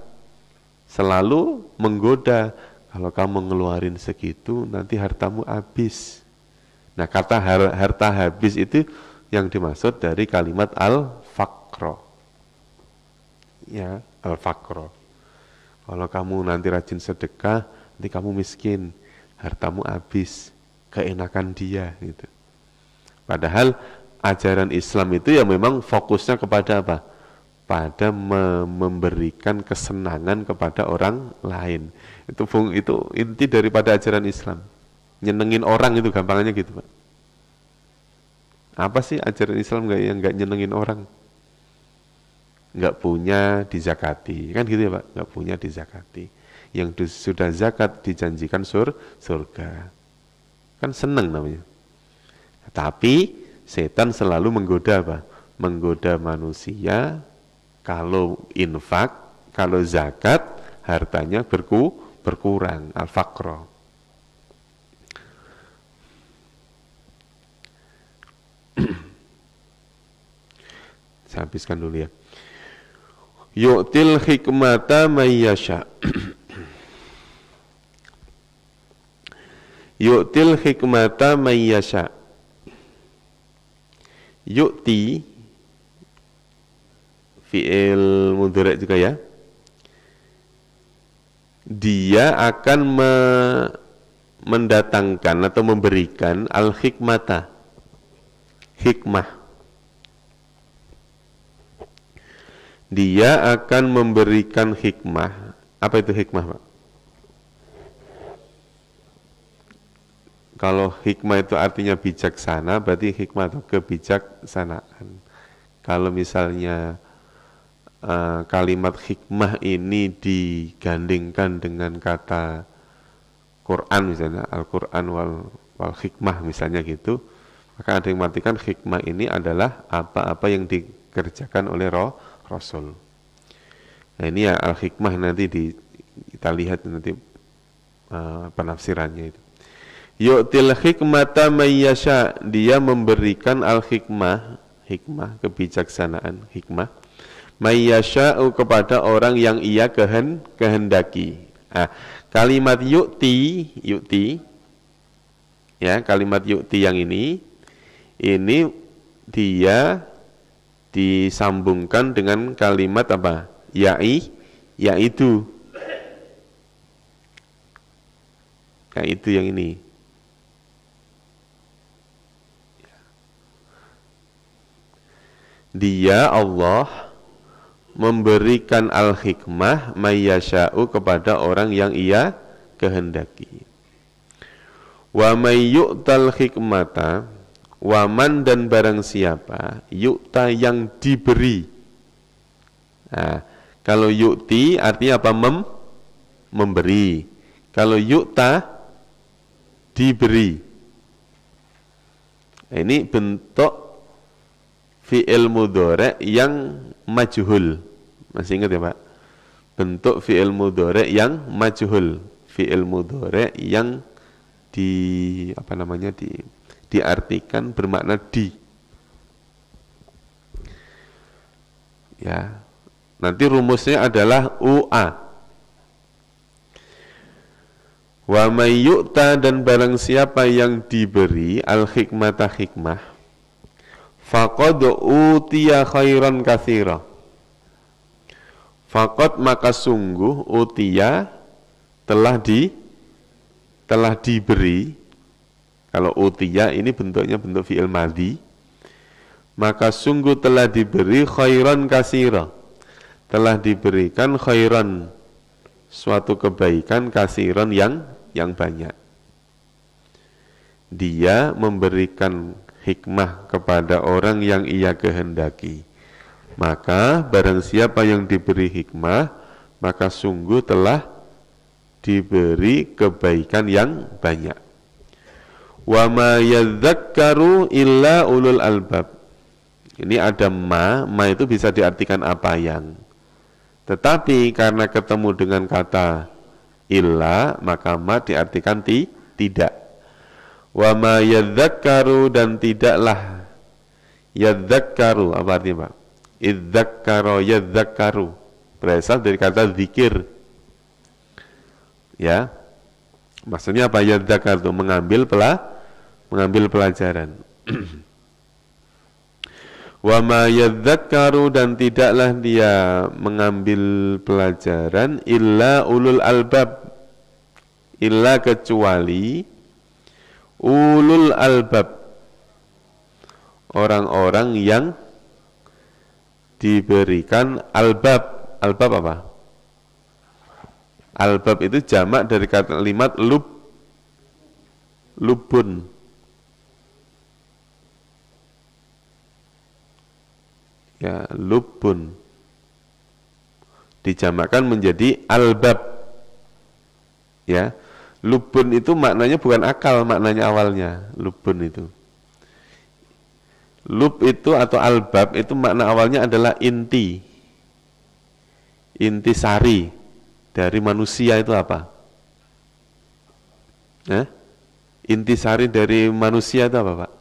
selalu menggoda, kalau kamu ngeluarin segitu nanti hartamu habis. Nah, kata harta habis itu yang dimaksud dari kalimat al-faqra. Ya, al-faqra. Kalau kamu nanti rajin sedekah, nanti kamu miskin, hartamu habis, keenakan dia gitu. Padahal ajaran Islam itu ya memang fokusnya kepada apa? Pada memberikan kesenangan kepada orang lain. Itu inti daripada ajaran Islam. Nyenengin orang itu gampangannya gitu, Pak. Apa sih ajaran Islam yang nggak nyenengin orang? Nggak punya dizakati, kan gitu ya Pak? Nggak punya dizakati. Yang sudah zakat dijanjikan surga. Kan seneng namanya. Tapi setan selalu menggoda apa? Menggoda manusia kalau infak, kalau zakat hartanya berkurang, al-faqra. Saya habiskan dulu ya. Yu'til hikmata may yasha. Yu'til hikmata may yasha. Yu'ti fi'il mudhari' juga ya. Dia akan mendatangkan atau memberikan al-hikmata, hikmah. Dia akan memberikan hikmah. Apa itu hikmah, Pak? Kalau hikmah itu artinya bijaksana, berarti hikmah itu kebijaksanaan. Kalau misalnya kalimat hikmah ini digandingkan dengan kata Quran misalnya, Al-Quran wal hikmah misalnya gitu, maka ada yang mengatakan hikmah ini adalah apa-apa yang dikerjakan oleh Rasul. Nah ini ya al-hikmah nanti kita lihat nanti penafsirannya itu. Yu'til hikmata may yasha, dia memberikan al-hikmah, hikmah kebijaksanaan, hikmah may yasha'u kepada orang yang ia kehendaki. Nah, kalimat yu'ti ya, kalimat yu'ti yang ini dia disambungkan dengan kalimat apa? Yaitu yang ini. Dia Allah memberikan al-hikmah may yasha'u kepada orang yang ia kehendaki. Wa may yu'tal hikmata, waman dan barang siapa yu'ta yang diberi. Nah, kalau yu'ti artinya apa? Memberi. Kalau yu'ta diberi. Nah, ini bentuk fi'il mudhari' yang majhul. Masih ingat ya, Pak? Bentuk fi'il mudhari' yang majhul. Fi'il mudhari' yang diartikan bermakna di. Ya. Nanti rumusnya adalah UA. Wa may yu'ta, dan barang siapa yang diberi al-hikmata hikmah, faqad utiya khairan katsira. Faqad maka sungguh utiya telah diberi. Kalau utiya ini bentuknya bentuk fi'il madhi, maka sungguh telah diberi khairan katsira. Telah diberikan khairan, suatu kebaikan, katsiran yang banyak. Dia memberikan hikmah kepada orang yang ia kehendaki. Maka barang siapa yang diberi hikmah, maka sungguh telah diberi kebaikan yang banyak. Wa ma yadzakkaru illa ulul albab. Ini ada ma itu bisa diartikan apa yang. Tetapi karena ketemu dengan kata illa, maka ma diartikan tidak. Wa ma yadzakkaru, dan tidaklah yadzakkaru, apa artinya, Pak? Idzakkara yadzakkaru, berasal dari kata zikir. Ya. Maksudnya apa? Yadzakkaru, mengambil pelajaran. Wa ma yadzakkaru, dan tidaklah dia mengambil pelajaran illa ulul albab, illa kecuali ulul albab, orang-orang yang diberikan albab. Albab apa? Albab itu jamak dari kalimat lubun. Ya, lubun dijamakkan menjadi albab. Ya, lubun itu maknanya bukan akal, maknanya awalnya lubun itu. Lub itu atau albab itu makna awalnya adalah inti sari dari manusia itu apa? Inti sari dari manusia itu apa, Pak?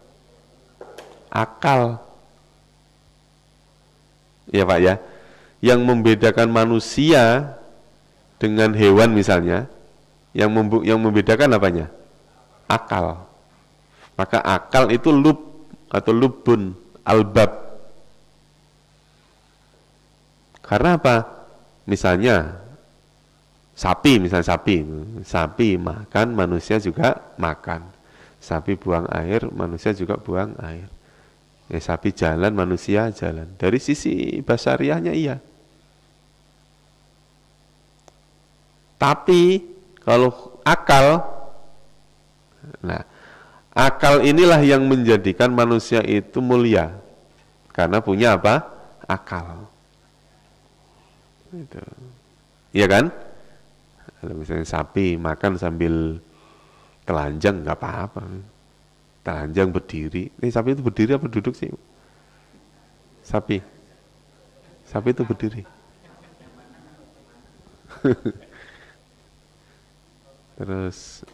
Akal. Ya, Pak ya. Yang membedakan manusia dengan hewan misalnya, yang membedakan apanya? Akal. Maka akal itu lub atau lubun, albab. Karena apa? Misalnya sapi makan, manusia juga makan. Sapi buang air, manusia juga buang air. Ya, sapi jalan, manusia jalan. Dari sisi basariahnya iya. Tapi kalau akal, nah akal inilah yang menjadikan manusia itu mulia. Karena punya apa? Akal. Itu. Iya kan? Kalau misalnya sapi makan sambil telanjang nggak apa-apa. Telanjang berdiri. Sapi itu berdiri apa duduk sih? Sapi itu berdiri. Terus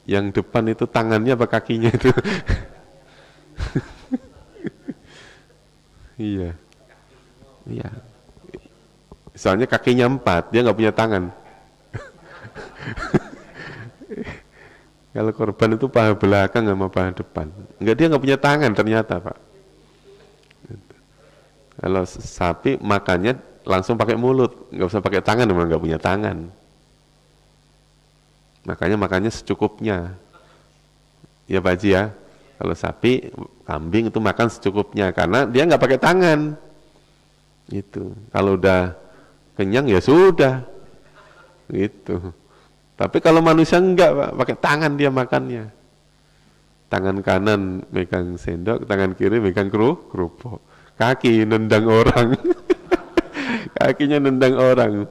yang depan itu tangannya apa kakinya itu? Iya. Iya. Soalnya kakinya 4, dia nggak punya tangan. Kalau korban itu paha belakang sama paha depan. Enggak, dia nggak punya tangan ternyata, Pak. Kalau sapi makannya langsung pakai mulut, nggak usah pakai tangan, memang nggak punya tangan. Makanya makannya secukupnya. Ya Pak Haji ya. Kalau sapi, kambing itu makan secukupnya karena dia nggak pakai tangan. Itu. Kalau udah kenyang ya sudah. Gitu. Tapi kalau manusia enggak, Pak, pakai tangan dia makannya. Tangan kanan megang sendok, tangan kiri megang kerupuk. Kaki nendang orang. Kakinya nendang orang.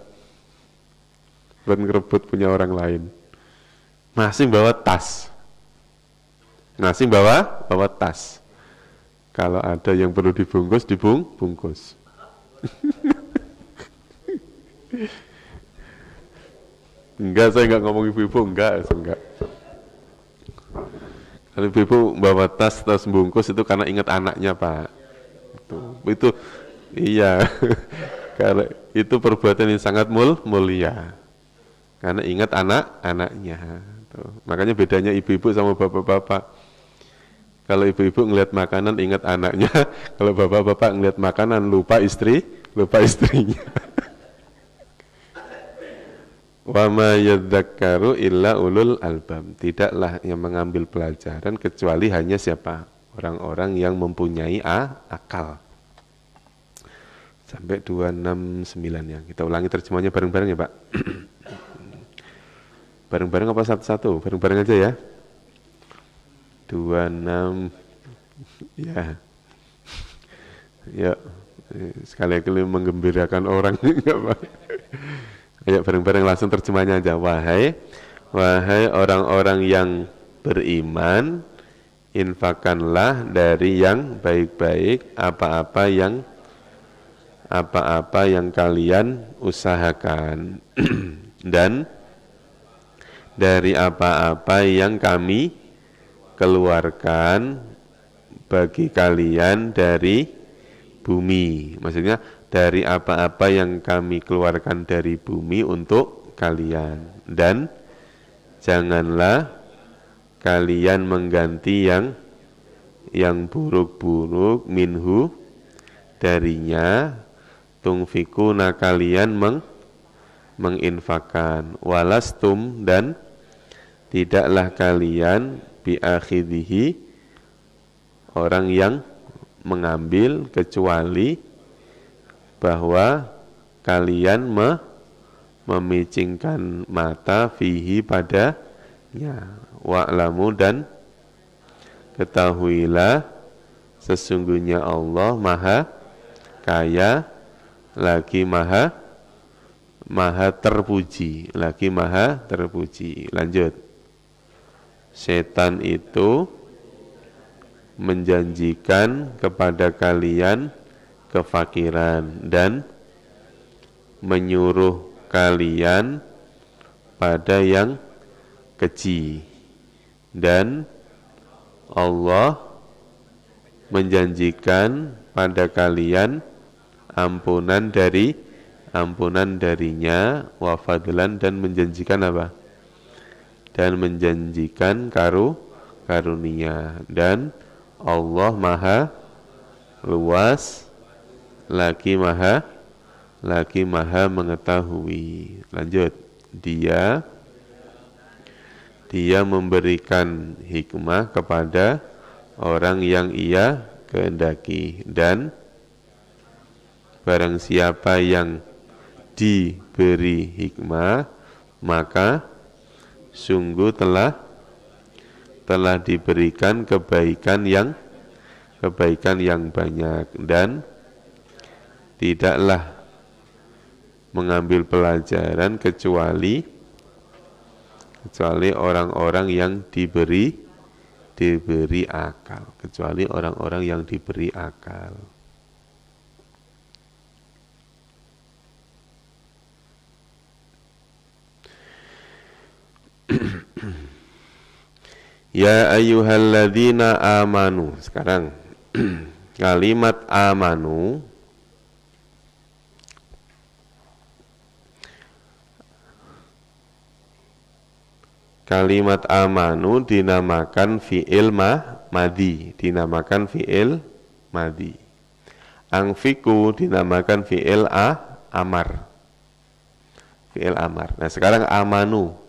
Buat ngerebut punya orang lain. Masih bawa tas. Bawa tas. Kalau ada yang perlu dibungkus, dibungkus. Enggak, saya enggak ngomong ibu-ibu, enggak. Kalau ibu-ibu bawa tas bungkus itu karena ingat anaknya, Pak. Itu iya. Karena itu perbuatan yang sangat mulia. Karena ingat anaknya. Makanya bedanya ibu-ibu sama bapak-bapak. Kalau ibu-ibu ngelihat makanan ingat anaknya, kalau bapak-bapak ngelihat makanan lupa istrinya. Wa ma yadzakkaru illa ulul albab. Tidaklah yang mengambil pelajaran kecuali hanya siapa? Orang-orang yang mempunyai akal. Sampai 269 ya. Kita ulangi terjemahnya bareng-bareng ya, Pak. Bareng-bareng apa satu-satu? Bareng-bareng aja ya. 26 ya. Ya. Sekali-kali menggembirakan orang enggak, Pak. Ayo bareng-bareng langsung terjemahnya aja. Wahai orang-orang yang beriman, infakkanlah dari yang baik-baik apa-apa yang kalian usahakan dan dari apa-apa yang kami keluarkan bagi kalian dari bumi. Maksudnya dari apa-apa yang kami keluarkan dari bumi untuk kalian. Dan janganlah kalian mengganti yang buruk-buruk minhu darinya, tungfikuna kalian menginfakkan, walastum dan tidaklah kalian biakhidhihi orang yang mengambil kecuali bahwa kalian memicingkan mata fihi padanya. Wa'lamu dan ketahuilah sesungguhnya Allah maha kaya lagi maha terpuji. Lanjut. Setan itu menjanjikan kepada kalian kefakiran dan menyuruh kalian pada yang keji, dan Allah menjanjikan pada kalian ampunan dari ampunan darinya, wa fadlan, dan menjanjikan apa? Dan menjanjikan karunia. Dan Allah maha luas lagi maha mengetahui. Lanjut. Dia memberikan hikmah kepada orang yang ia kehendaki, dan barang siapa yang diberi hikmah maka sungguh telah diberikan kebaikan yang banyak, dan tidaklah mengambil pelajaran kecuali orang-orang yang diberi akal, kecuali orang-orang yang diberi akal. Ya ayyuhalladzina amanu. Sekarang kalimat amanu dinamakan fi'il madi. Angfiku dinamakan fi'il amar. Nah, sekarang amanu.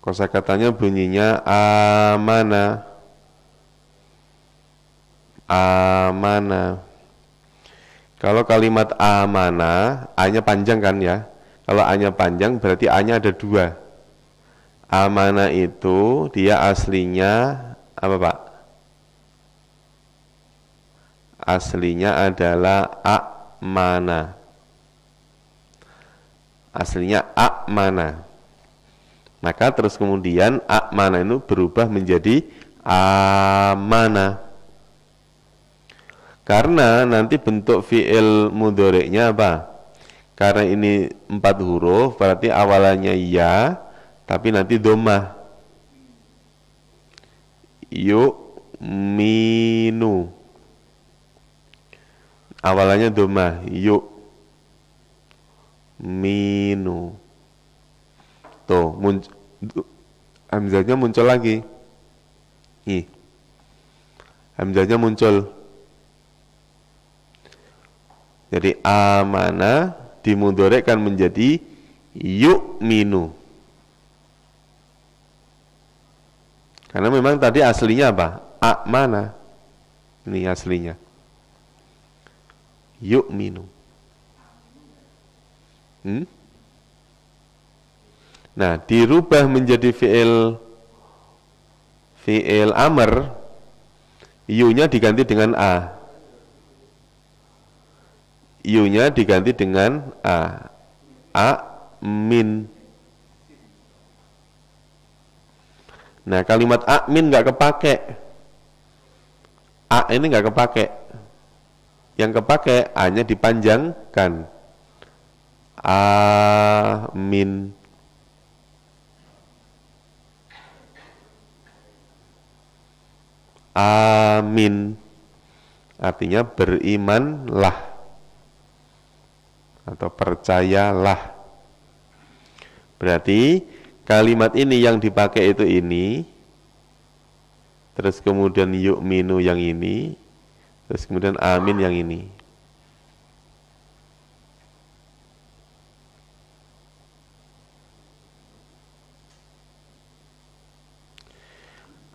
Kosakatanya bunyinya amana. Kalau kalimat amana, A-nya panjang kan ya? Kalau A-nya panjang berarti A-nya ada dua. Amana itu dia aslinya apa Pak? Aslinya adalah amana. Aslinya amana. Maka terus kemudian amana itu berubah menjadi amana. Karena nanti bentuk fi'il mudhari'nya apa? Karena ini 4 huruf, berarti awalannya ya, tapi nanti dhammah. Yu'minu. Awalannya dhammah, yu'minu. Tuh, hamzahnya muncul lagi. Hamzahnya muncul. Jadi amana dimudhorekkan menjadi yu'minu. Karena memang tadi aslinya apa? Amana. Ini aslinya. Yu'minu. Nah, dirubah menjadi fi'il amr, yu-nya diganti dengan a. Yu-nya diganti dengan a. Amin. Nah, kalimat amin nggak kepake. A ini nggak kepake. Yang kepake A-nya dipanjangkan. Amin. Amin. Artinya berimanlah atau percayalah. Berarti kalimat ini yang dipakai itu ini, terus kemudian yu'minu yang ini, terus kemudian amin yang ini.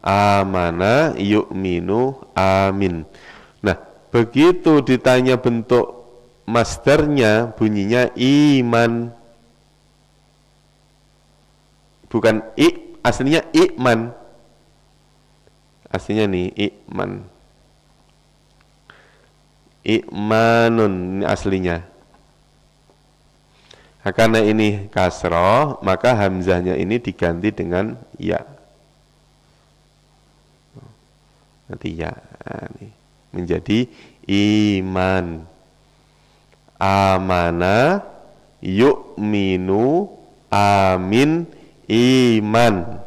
Amana yu'minu amin. Nah, begitu ditanya bentuk masdarnya bunyinya iman. Bukan aslinya iman. Aslinya nih iman. Imanun ini aslinya. Nah, karena ini kasroh, maka hamzahnya ini diganti dengan ya. Nanti ya, nih, menjadi iman. Amana yu'minu, amin, iman.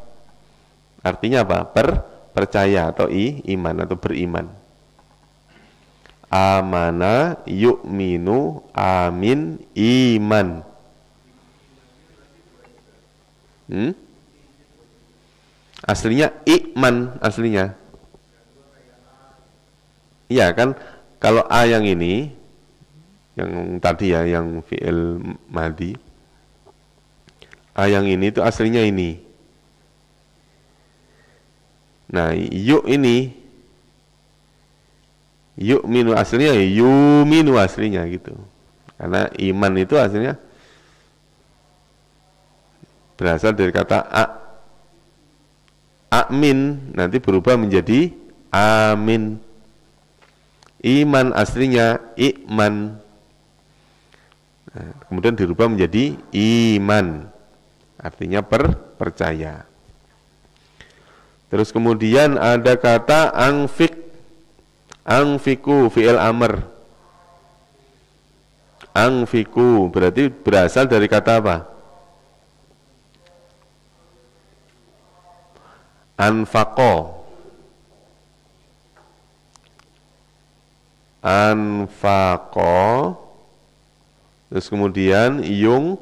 Artinya apa? Percaya atau iman atau beriman. Amana, yu'minu, amin, iman. Aslinya iman, aslinya. Iya kan, kalau A yang ini, yang tadi ya, yang fi'il madhi, A yang ini itu aslinya ini. Nah, yuk ini, yuk minu aslinya, yuminu aslinya gitu. Karena iman itu aslinya berasal dari kata amin, nanti berubah menjadi amin. Iman aslinya iman. Nah, kemudian dirubah menjadi iman. Artinya percaya. Terus kemudian ada kata angfik. Angfiku fi'il amr. Angfiku berarti berasal dari kata apa? Anfaqo. Anfaqo. Terus kemudian yunfiku.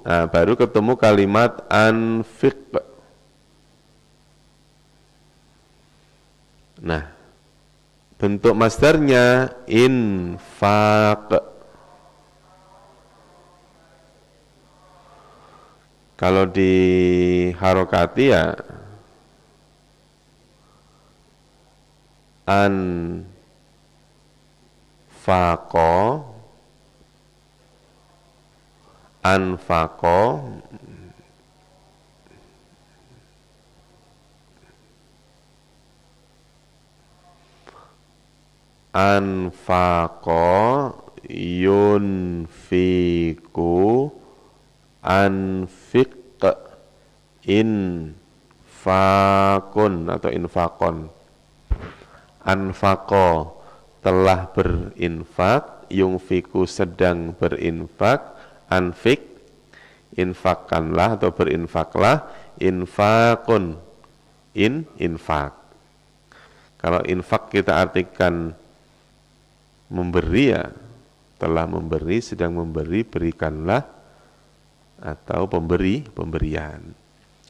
Nah, baru ketemu kalimat anfiq. Nah, bentuk masdarnya infaq. Kalau di harokati ya anfaqo, anfaqo, anfaqo, yunfiku, anfiq, infakun atau infakon. Anfaqo telah berinfak, yunfiku sedang berinfak, anfik infakkanlah atau berinfaklah, infakun infak. Kalau infak kita artikan memberi ya, telah memberi, sedang memberi, berikanlah, atau pemberian.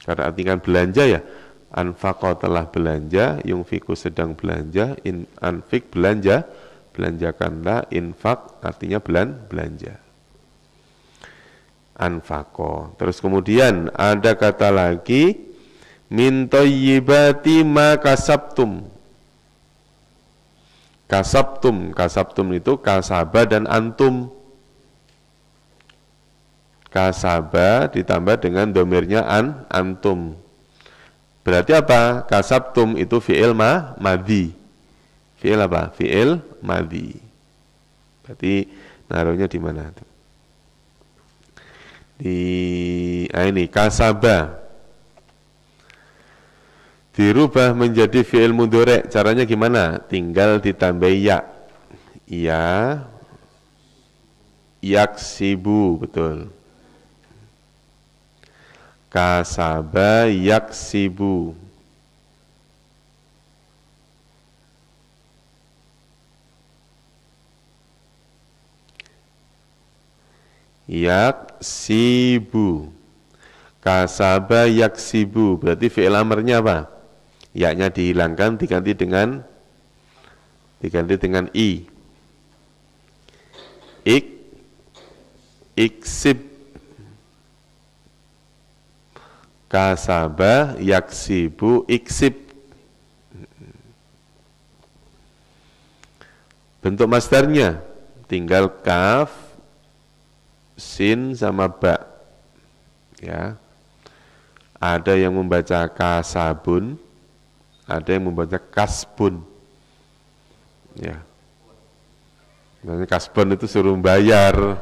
Karena artikan belanja ya, anfaqo telah belanja, yunfiku sedang belanja, anfik belanja, belanjakanlah, infak artinya belanja. Anfaqo. Terus kemudian ada kata lagi min thayyibati ma kasabtum. Kasabtum itu kasaba dan antum. Kasaba ditambah dengan domirnya antum. Berarti apa? Kasabtum itu fi'il madhi. Fi'il apa? Fi'il madhi. Berarti naruhnya di mana? Ini kasaba. Dirubah menjadi fi'il mudhari'. Caranya gimana? Tinggal ditambah ya. Ya yaksibu, betul. Kasaba yaksibu. Yaksibu. Kasaba yaksibu. Berarti fi'il amrnya apa? Ya-nya dihilangkan diganti dengan i. Iksib. Kasaba yaksibu iksib. Bentuk masdarnya tinggal kaf, sin sama ba. Ya. Ada yang membaca kasabun, ada yang membaca kasbun. Ya. Maksudnya kasbun itu suruh bayar.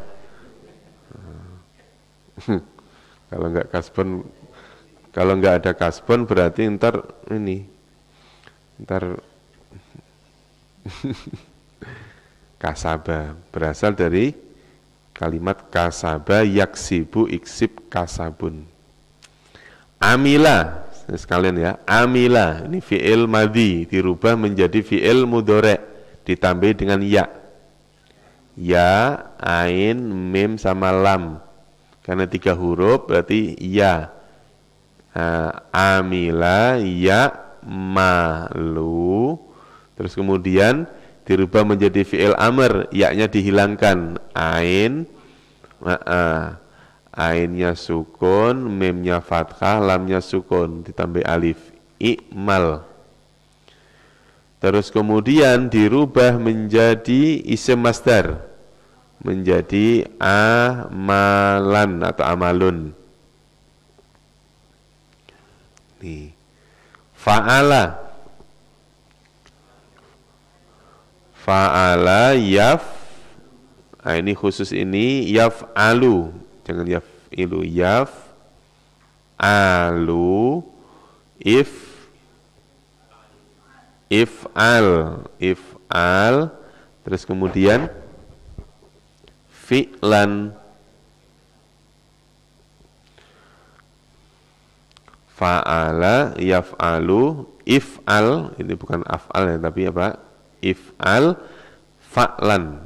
Kalau nggak ada kasbon berarti ntar Kasaba berasal dari kalimat kasaba yaksibu iksib kasabun. Amila sekalian ya, amila ini fi'il madhi dirubah menjadi fi'il mudhari' ditambah dengan ya. Ya, ain, mim sama lam. Karena 3 huruf berarti ya. Amila ya malu. Terus kemudian dirubah menjadi fi'il amr, ya-nya dihilangkan. Ain, ainnya sukun, mimnya fathah, lamnya sukun, ditambah alif. I'mal. Terus kemudian dirubah menjadi isim masdar, menjadi amalan atau amalun. Nih, fa'ala, fa'ala yaf. Nah, ini khusus ini yaf'alu, jangan yaf'ilu, yaf'alu, if'al, terus kemudian fi'lan, fa'ala, yaf'alu, if'al, ini bukan af'al ya, tapi apa? If'al, fa'lan.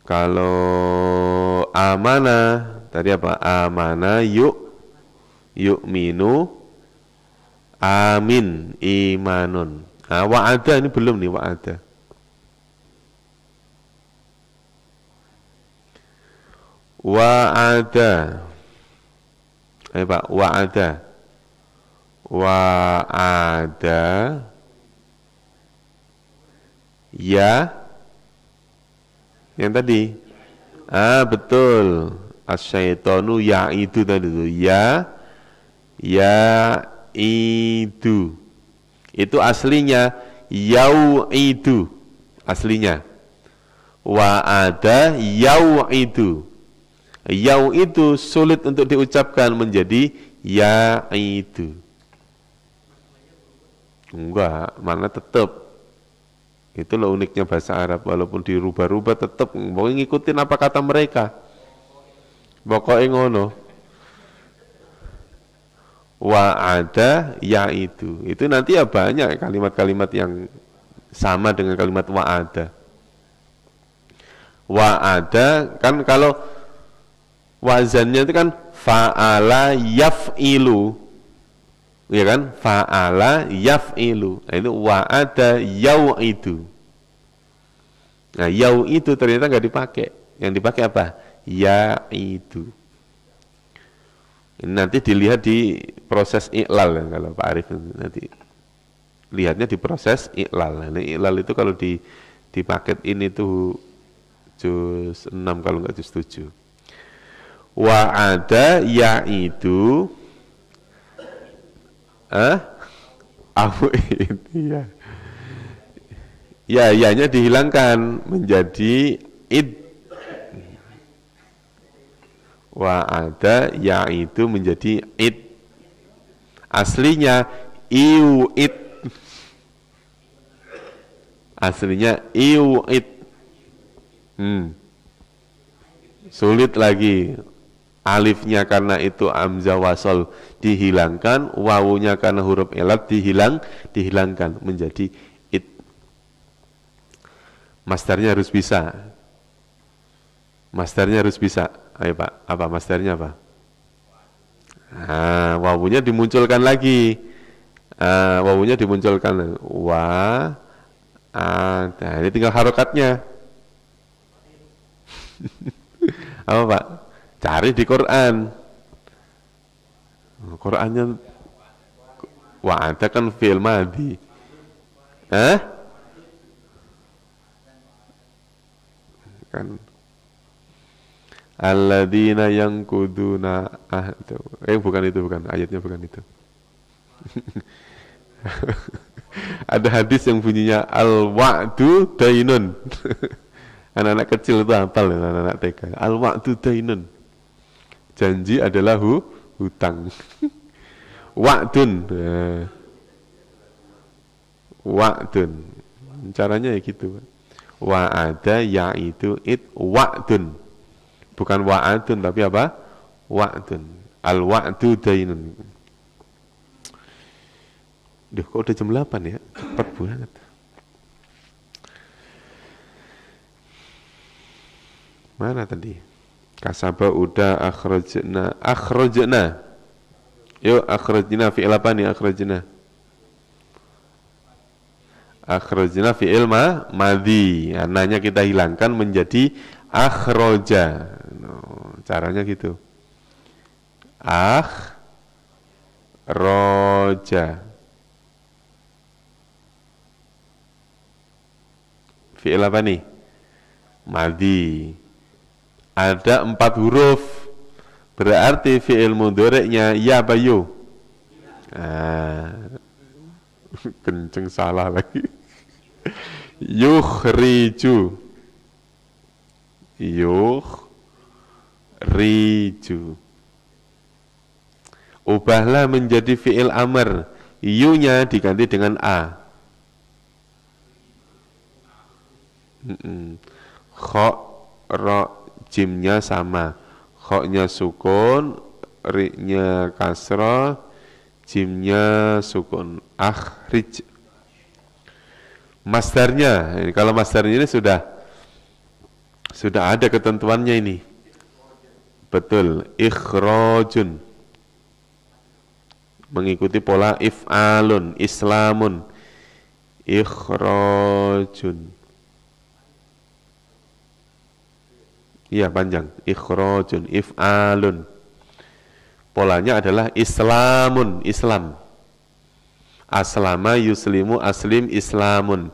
Kalau amanah tadi apa? Amanah yu'minu, amin, imanun. Nah, wa'ada ini belum nih, wa'ada. Wa'ada. Ayo Pak, wa'ada. Wa'ada. Ya. Yang tadi. Betul. Asyaitonu ya'idu tadi itu. Ya'idu. Itu aslinya yau'idu. Aslinya. Wa'ada yau'idu. Yau itu sulit untuk diucapkan menjadi ya'idu. Enggak, mana tetap. Itu loh uniknya bahasa Arab, walaupun dirubah-rubah tetap mau ngikutin apa kata mereka. Pokoknya ngono. Wa'ada ya'idu. Itu nanti ya banyak kalimat-kalimat yang sama dengan kalimat wa'ada. Wa'ada kan kalau wazannya itu kan fa'ala yaf'ilu, ya kan? Fa'ala yaf'ilu. Nah, itu wa'ada yau'idu. Nah, yau'idu ternyata nggak dipakai. Yang dipakai apa? Ya'idu. Ini nanti dilihat di proses i'lal ya, kalau Pak Arif nanti lihatnya di proses i'lal. Nah, i'lal itu kalau di paket ini tuh juz 6 kalau nggak juz 7. Wa'ada ya'idu ya. Ya-nya dihilangkan menjadi id. Wa'ada ya'idu menjadi id. Aslinya iu'id. Aslinya iu'id. Sulit lagi. Alifnya karena itu hamzah wasol dihilangkan, wawunya karena huruf elat dihilangkan menjadi it. Masdarnya harus bisa. Masdarnya harus bisa. Ayo Pak, apa masdarnya apa? Wawunya dimunculkan lagi. Wawunya dimunculkan. Nah, ini tinggal harokatnya. Apa Pak? Cari di Quran. Qurannya wa'ada kan fi'il madhi. Kan alladzina yanquduna bukan itu, bukan ayatnya, bukan itu. Ada hadis yang bunyinya al-wa'du dainun. Anak-anak kecil itu hafal, anak-anak TK. Al-wa'du dainun. Janji adalah hutang. Wa'dun. Wa'dun. Caranya ya gitu. Wa'ada ya'idu wa'dun. Bukan wa'adun tapi apa? Wa'dun. Al-wa'du dainun. Duh, kok udah jam 8 ya? Cepat banget. Mana tadi? Kasaba udah akhrajna. Yuk akhrajna fi'il apa nih akhrajna? Akhrajna fi'il madhi. Ananya kita hilangkan menjadi akhraja. Caranya gitu. Akhraja. Fi'il apa nih? Madhi. Ada 4 huruf. Berarti fi'il mudhari'nya ya bayu. Kenceng salah lagi. Yukhriju. Yukhriju. Ubahlah menjadi fi'il amr. Yu-nya diganti dengan a. Kho, ro, jimnya sama. Kho-nya sukun, ri-nya kasroh, jimnya sukun. Akhrij. Masdarnya, kalau masdarnya ini sudah ada ketentuannya ini. Betul, ikhrajun. Mengikuti pola if'alun, islamun. Ikhrajun. Iya panjang, ikhrajun, if'alun. Polanya adalah islamun, Islam. Aslama yuslimu, aslim, islamun.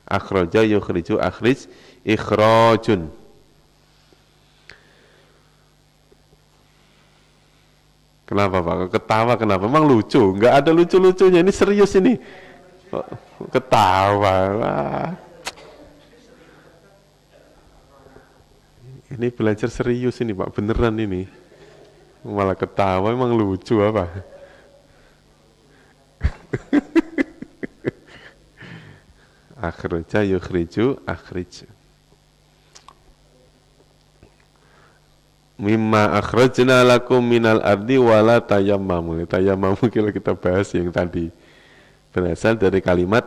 Akhraja yukhriju, akhrij, ikhrajun. Kenapa Pak? Ketawa kenapa? Memang lucu? Enggak ada lucu-lucunya, ini serius ini. Ketawa. Wah. Ini belajar serius ini Pak, beneran ini. Malah ketawa, emang lucu apa? Akhraja yukhriju, akhrij. Mimma akhrajna lakum minal ardi wala tayammamu. Tayammamu kalau kita bahas yang tadi berasal dari kalimat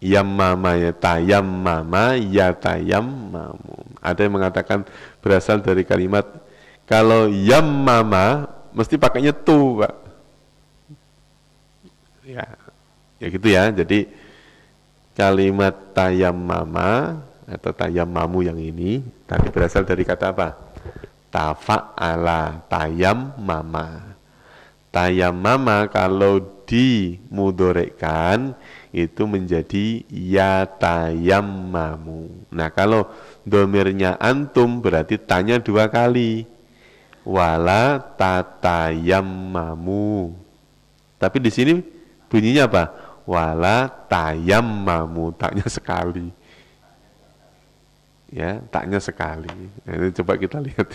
yammama, ya tayammama, ya tayammamu. Ada yang mengatakan berasal dari kalimat, kalau yammama mesti pakainya tu, Pak. Ya gitu ya. Jadi kalimat tayammama atau tayammamu yang ini tadi berasal dari kata apa? Tafa'ala, tayammama. Tayammama kalau dimudhorekkan itu menjadi yatayammamu. Nah kalau domirnya antum berarti tanya 2 kali. Wala tatayammamu. Tapi di sini bunyinya apa? Wala tayammamu, taknya sekali. Ya, taknya sekali. Nah, ini coba kita lihat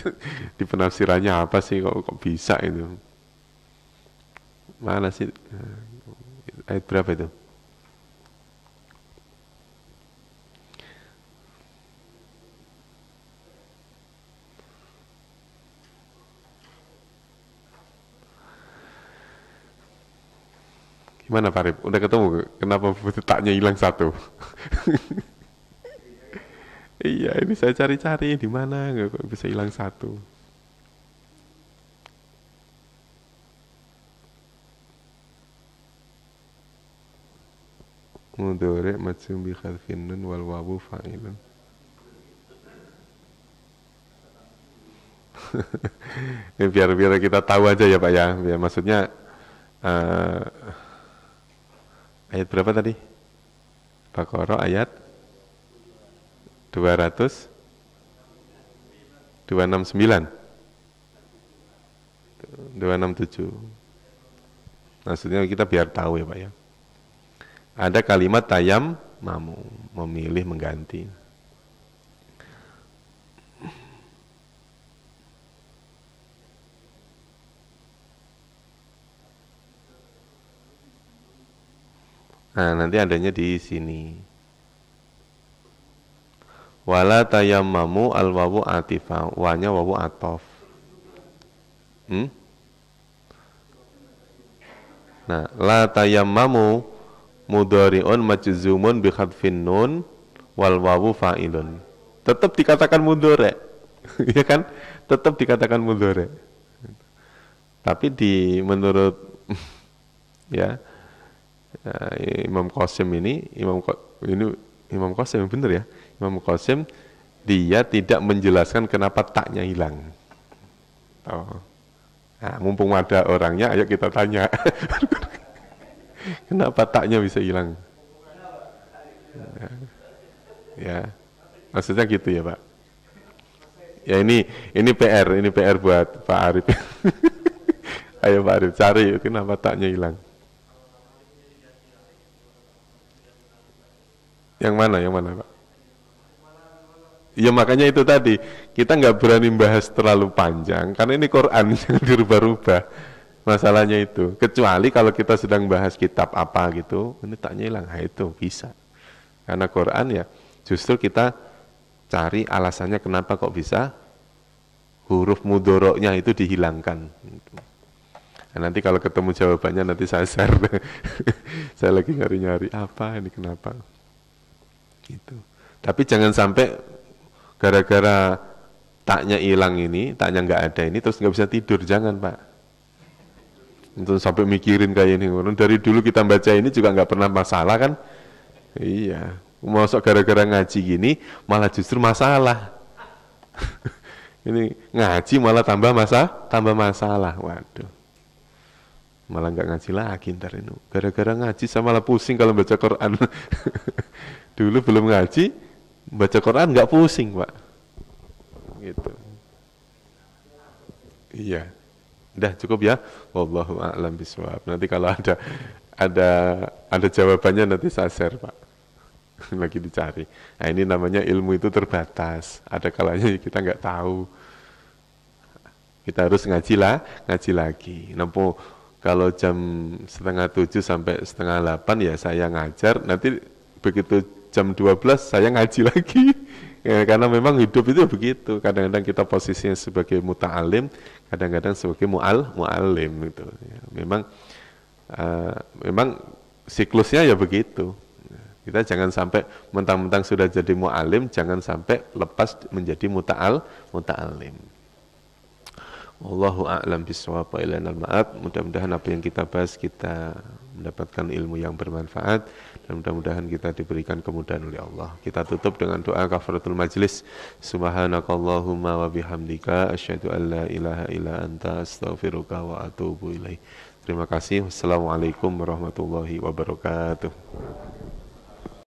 di penafsirannya apa sih kok bisa itu. Mana sih? Ayat berapa itu? Gimana Pak Rip? Udah ketemu? Kenapa taknya hilang 1? Iya, ini saya cari-cari di mana kok bisa hilang 1. Mudhari' majzum bi khalfin nun wal wawu fa'ilun. Ini biar kita tahu aja ya Pak ya. Biar maksudnya ayat berapa tadi? Baqarah ayat 269 267. Maksudnya kita biar tahu ya Pak ya. Ada kalimat tayam mamu, memilih mengganti. Nah, nanti adanya di sini. Wala tayammamu al wawu atifa. Wanya wawu atof. Hmm? Nah, la tayammamu mudhari'un majzumun bi khadfin nun wal wawu fa'ilun. Tetap dikatakan mudhari'. Ya kan? Tetap dikatakan mudhari'. Tapi menurut ya, Imam Qasim ini Imam Qasim bener ya. Imam Qasim dia tidak menjelaskan kenapa taknya hilang. Oh. Nah, mumpung ada orangnya, ayo kita tanya. Kenapa taknya bisa hilang? Ya, ya. Maksudnya gitu ya, Pak. Ya ini PR buat Pak Arif. Ayo Pak Arif cari kenapa taknya hilang. Yang mana, Pak? Ya makanya itu tadi, kita nggak berani bahas terlalu panjang, karena ini Quran, jangan dirubah-rubah. Masalahnya itu, kecuali kalau kita sedang bahas kitab apa gitu, ini taknya hilang, nah, itu bisa. Karena Quran ya, justru kita cari alasannya kenapa kok bisa huruf mudoroknya itu dihilangkan. Nah, nanti kalau ketemu jawabannya nanti saya share. Saya lagi nyari-nyari apa ini kenapa. Gitu. Tapi jangan sampai gara-gara taknya hilang ini, taknya nggak ada ini, terus nggak bisa tidur, jangan Pak. Itu sampai mikirin kayak ini. Dari dulu kita baca ini juga nggak pernah masalah kan? Iya. Masuk gara-gara ngaji gini, malah justru masalah. Ini ngaji malah tambah masalah. Waduh. Malah nggak ngaji lagi ntar ini. Gara-gara ngaji saya malah pusing kalau baca Quran. Dulu belum ngaji, baca Quran nggak pusing, Pak. Gitu. Iya. Udah cukup ya. Wallahu a'lam bishawab. Nanti kalau ada jawabannya nanti saya share, Pak. Lagi dicari. Nah, ini namanya ilmu itu terbatas. Ada kalanya kita nggak tahu. Kita harus ngaji lagi. Nampu kalau jam 6:30 sampai 7:30 ya saya ngajar. Nanti begitu jam 12 saya ngaji lagi. Ya, karena memang hidup itu begitu. Kadang-kadang kita posisinya sebagai muta'alim, kadang-kadang sebagai mu'alim gitu. Ya, memang siklusnya ya begitu. Kita jangan sampai mentang-mentang sudah jadi mu'alim, jangan sampai lepas menjadi muta'alim. Wallahu a'lam bishawab wa ilaihi al-ma'ab. Mudah-mudahan apa yang kita bahas kita mendapatkan ilmu yang bermanfaat dan mudah-mudahan kita diberikan kemudahan oleh Allah. Kita tutup dengan doa kafaratul majlis. Subhanakallahumma wa bihamdika asyhadu an la ilaha illa anta astaghfiruka wa atubu ilaik. Terima kasih. Wassalamualaikum warahmatullahi wabarakatuh.